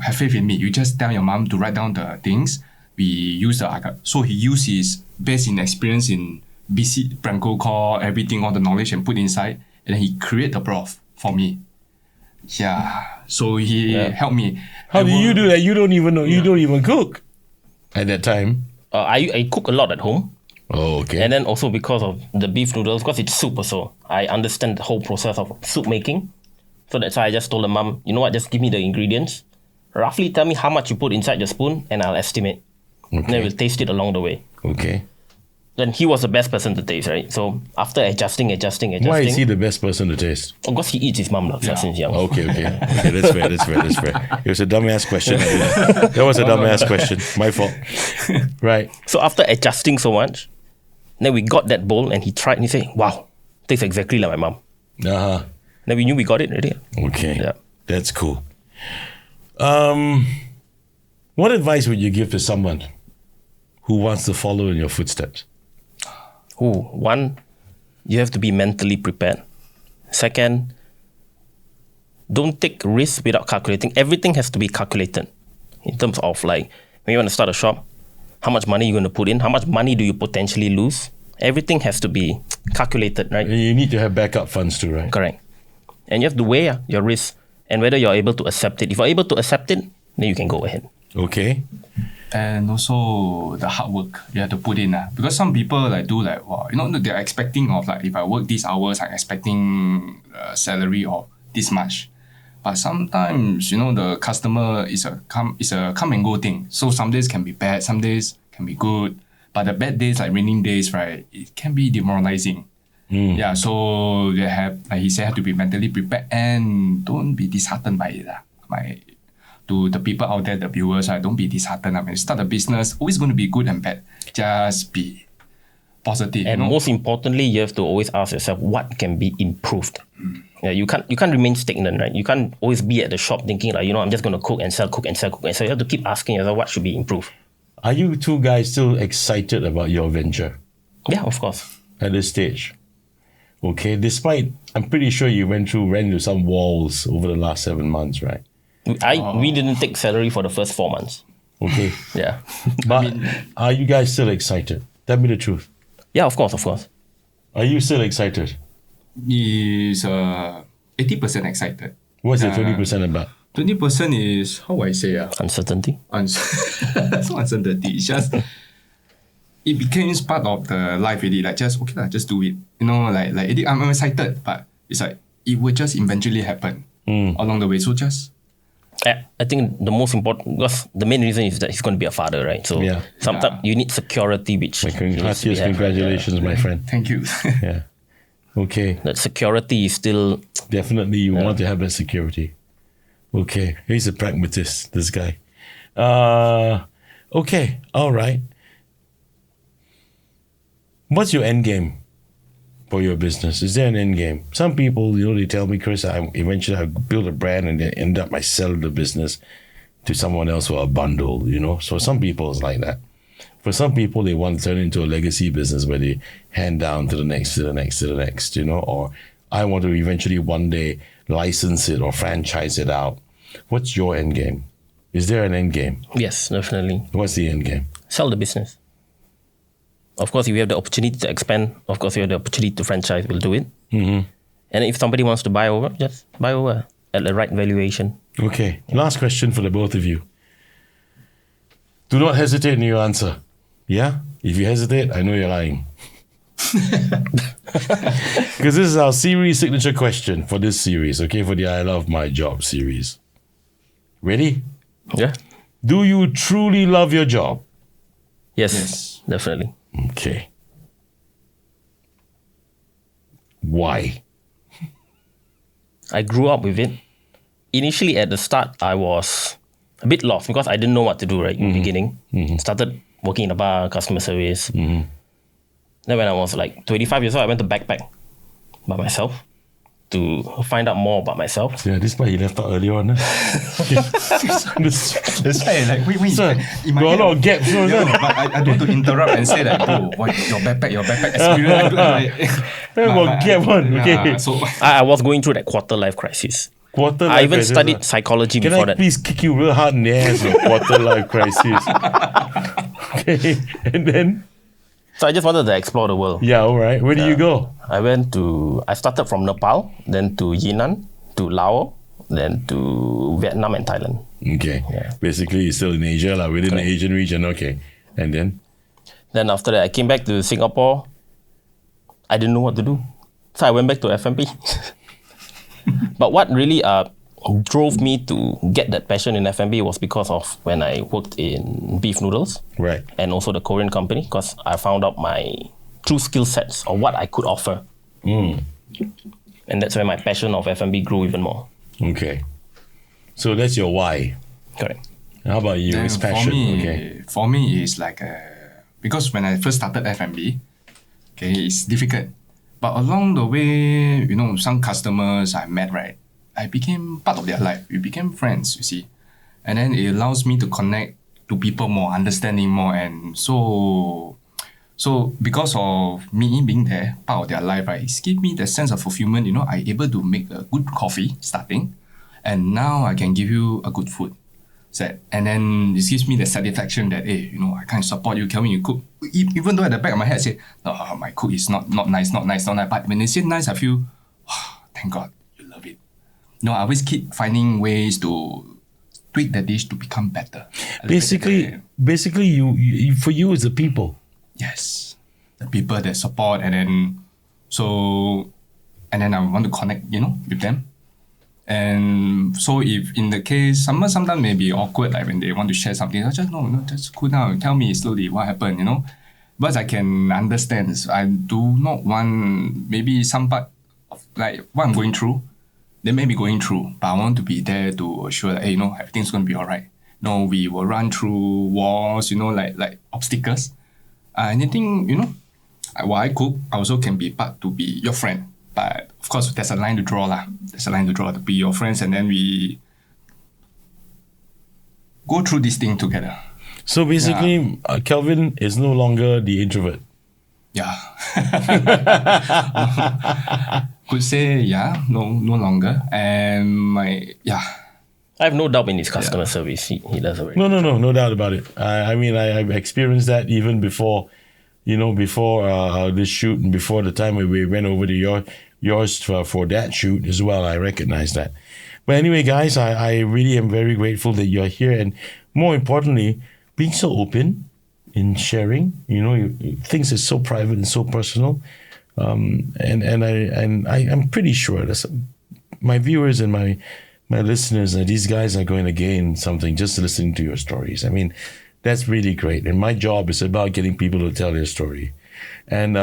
Speaker 4: have faith in me. You just tell your mom to write down the things. We use so he used his base in experience in BC, Branco core, everything, all the knowledge and put inside. And then he created the broth for me. Yeah. So he helped me.
Speaker 1: How do you do that? You don't even know. You don't even cook at that time.
Speaker 2: I cook a lot at home.
Speaker 1: Oh, okay.
Speaker 2: And then also because of the beef noodles, because it's soup also, I understand the whole process of soup making. So that's why I just told the mom, you know what, just give me the ingredients. Roughly tell me how much you put inside the spoon and I'll estimate. Okay. And then we'll taste it along the way.
Speaker 1: Okay.
Speaker 2: then he was the best person to taste, right? So after adjusting.
Speaker 1: Why is he the best person to taste?
Speaker 2: Of course, he eats his mum laksa since young.
Speaker 1: Okay, that's fair. It was a dumbass question. That was a dumbass question. My fault. Right.
Speaker 2: So after adjusting so much, then we got that bowl and he tried and he said, wow, tastes exactly like my mum.
Speaker 1: Uh-huh.
Speaker 2: Then we knew we got it already.
Speaker 1: Okay.
Speaker 2: Yeah.
Speaker 1: That's cool. What advice would you give to someone who wants to follow in your footsteps?
Speaker 2: One, you have to be mentally prepared. Second, don't take risks without calculating. Everything has to be calculated in terms of like, when you want to start a shop, how much money you're going to put in, how much money do you potentially lose. Everything has to be calculated, right?
Speaker 1: And you need to have backup funds too, right?
Speaker 2: Correct. And you have to weigh your risk and whether you're able to accept it. If you're able to accept it, then you can go ahead.
Speaker 1: Okay.
Speaker 4: And also the hard work you have to put in. Because some people wow, they're expecting of like, if I work these hours, I'm expecting a salary of this much. But sometimes, the customer is a come and go thing. So some days can be bad, some days can be good. But the bad days, like raining days, right, it can be demoralizing. Yeah, so you have, like he said, have to be mentally prepared and don't be disheartened by it. To the people out there, the viewers, don't be disheartened. When you start a business, always going to be good and bad. Just be positive.
Speaker 2: And most importantly, you have to always ask yourself what can be improved. Yeah, you can't remain stagnant, right? You can't always be at the shop thinking like, I'm just going to cook and sell. You have to keep asking yourself what should be improved.
Speaker 1: Are you two guys still excited about your venture
Speaker 2: Yeah, of course.
Speaker 1: at this stage? Okay, despite, I'm pretty sure you ran into some walls over the last 7 months, right?
Speaker 2: We didn't take salary for the first 4 months.
Speaker 1: Okay.
Speaker 2: Yeah.
Speaker 1: But are you guys still excited? Tell me the truth.
Speaker 2: Yeah, of course.
Speaker 1: Are you still excited?
Speaker 4: Is 80% excited.
Speaker 1: What's the 20% about?
Speaker 4: 20% is, how I say?
Speaker 2: Uncertainty.
Speaker 4: It's not uncertainty. It's just, it became part of the life already. Like just, okay, just do it. I'm excited, but it's like, it will just eventually happen along the way. So just...
Speaker 2: I think the most important, because the main reason is that he's going to be a father, right? So sometimes you need security, which...
Speaker 1: Congratulations, my friend.
Speaker 4: Thank you.
Speaker 1: Yeah. Okay.
Speaker 2: That security is still...
Speaker 1: Definitely you want to have that security. Okay. He's a pragmatist, this guy. Okay. All right. What's your end game for your business? Is there an end game? Some people, they tell me, Chris, I build a brand and then end up I sell the business to someone else for a bundle, So some people it's like that. For some people, they want to turn it into a legacy business where they hand down to the next, or I want to eventually one day license it or franchise it out. What's your end game? Is there an end game?
Speaker 2: Yes, definitely.
Speaker 1: What's the end game?
Speaker 2: Sell the business. Of course, if we have the opportunity to expand, of course, we have the opportunity to franchise, we'll do it. Mm-hmm. And if somebody wants to buy over, just buy over at the right valuation.
Speaker 1: Okay. Last question for the both of you. Do not hesitate in your answer. Yeah? If you hesitate, I know you're lying. Because this is our series signature question for this series, okay? For the I Love My Job series. Ready?
Speaker 2: Yeah.
Speaker 1: Do you truly love your job?
Speaker 2: Yes. Definitely.
Speaker 1: Okay. Why?
Speaker 2: I grew up with it. Initially, at the start, I was a bit lost because I didn't know what to do, right, in the beginning. Started working in a bar, customer service. Then when I was like 25 years old, I went to backpack by myself to find out more about myself.
Speaker 1: Yeah, this is why you left out earlier on.
Speaker 4: That's why, like, wait.
Speaker 1: Sir,
Speaker 4: in my
Speaker 1: got a
Speaker 4: head,
Speaker 1: lot of gaps.
Speaker 4: but I don't want to interrupt and say that, your backpack experience.
Speaker 1: Got gap one. Okay.
Speaker 4: So
Speaker 2: I was going through that quarter life crisis.
Speaker 1: Quarter
Speaker 2: I
Speaker 1: life
Speaker 2: even
Speaker 1: crisis,
Speaker 2: studied psychology
Speaker 1: Can
Speaker 2: before
Speaker 1: I
Speaker 2: that.
Speaker 1: please kick you real hard in the ass with quarter life crisis? Okay, and then?
Speaker 2: So I just wanted to explore the world.
Speaker 1: Yeah, all right. Where do you go?
Speaker 2: I started from Nepal, then to Yinan, to Laos, then to Vietnam and Thailand.
Speaker 1: Okay.
Speaker 2: Yeah.
Speaker 1: Basically, you're still in Asia, within the Asian region. Okay. And then?
Speaker 2: Then after that, I came back to Singapore. I didn't know what to do. So I went back to F&B. But what really drove me to get that passion in F&B was because of when I worked in beef noodles.
Speaker 1: Right.
Speaker 2: And also the Korean company, because I found out my true skill sets or what I could offer. And that's where my passion of F&B grew even more.
Speaker 1: Okay. So that's your why.
Speaker 2: Correct.
Speaker 1: How about you?
Speaker 4: Then
Speaker 1: It's passion.
Speaker 4: For me, it's like because when I first started F&B, okay, it's difficult. But along the way, some customers I met, right, I became part of their life. We became friends, you see. And then it allows me to connect to people more, understanding more. And so because of me being there, part of their life, right, it gives me the sense of fulfillment. I'm able to make a good coffee starting. And now I can give you a good food. And then it gives me the satisfaction that, hey, I can support you, Kelvin, you cook. Even though at the back of my head I say, no, my cook is not nice. But when they say nice, I feel, thank God, you love it. I always keep finding ways to tweak the dish to become better.
Speaker 1: Basically, you for you it's the people.
Speaker 4: Yes, the people that support, and then I want to connect, with them. And so if in the case, sometimes may be awkward, like when they want to share something, I just, just cool down, tell me slowly what happened, But I can understand. I do not want maybe some part of like what I'm going through, they may be going through, but I want to be there to assure that, hey, everything's going to be all right. We will run through walls, like obstacles. Anything, what I cook, I also can be part to be your friend. But of course, there's a line to draw lah. There's a line to draw to be your friends, and then we go through this thing together.
Speaker 1: So basically, Kelvin is no longer the introvert.
Speaker 4: Yeah. Could say, no longer. And I
Speaker 2: have no doubt in his customer service. He does a very
Speaker 1: No doubt about it. I've experienced that even before, before this shoot and before the time when we went over to yours for that shoot as well. I recognize that. But anyway, guys, I really am very grateful that you're here, and more importantly, being so open in sharing. Things are so private and so personal. I'm pretty sure that my viewers and my listeners, these guys are going to gain something just listening to your stories. That's really great. And my job is about getting people to tell their story. And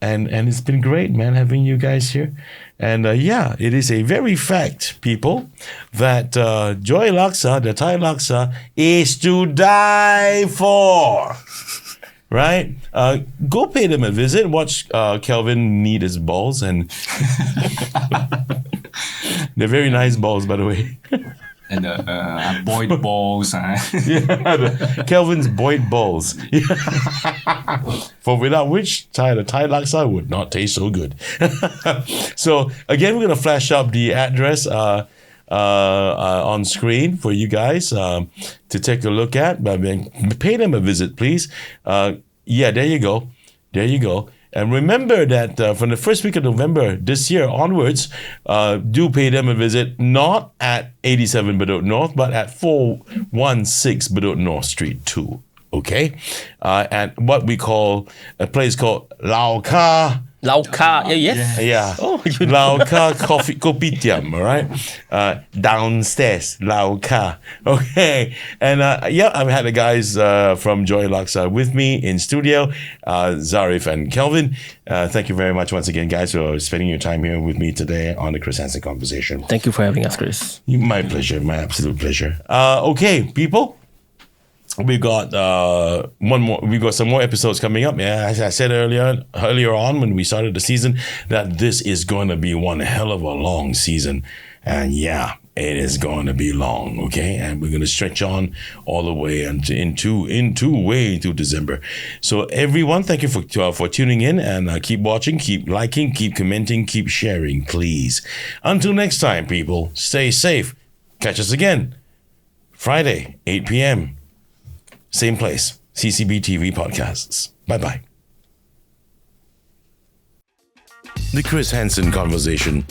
Speaker 1: it's been great, man, having you guys here. And it is a very fact, people, that Joy Laksa, the Thai Laksa, is to die for. Right? Go pay them a visit. Watch Kelvin knead his balls. And they're very nice balls, by the way.
Speaker 4: And boiled balls.
Speaker 1: Kelvin's boiled balls. For without which the Thai Laksa would not taste so good. So again, we're going to flash up the address on screen for you guys to take a look at. But pay them a visit, please. There you go. And remember that from the first week of November this year onwards, do pay them a visit, not at 87 Bedok North, but at 416 Bedok North Street 2. Okay? At what we call a place called Lao Ka.
Speaker 2: Yes.
Speaker 1: Yeah.
Speaker 2: Oh,
Speaker 1: Lao Ka Kopitiam, all right? Downstairs, Lao Ka. Okay. And I've had the guys from Joy Laksa with me in studio, Zharif and Kelvin. Thank you very much once again, guys, for spending your time here with me today on the Chris Hansen Conversation.
Speaker 2: Thank you for having us, Chris.
Speaker 1: My pleasure. My absolute pleasure. Okay, people. We've got one more. We've got some more episodes coming up. Yeah, as I said earlier on when we started the season, that this is going to be one hell of a long season, and it is going to be long. Okay, and we're going to stretch on all the way into way to December. So everyone, thank you for tuning in, and keep watching, keep liking, keep commenting, keep sharing, please. Until next time, people, stay safe. Catch us again Friday, 8 p.m. Same place, CCB TV Podcasts. Bye-bye. The Chris Hansen Conversation.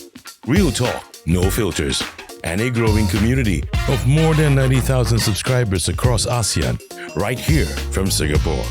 Speaker 1: Real talk, no filters. And a growing community of more than 90,000 subscribers across ASEAN. Right here from Singapore.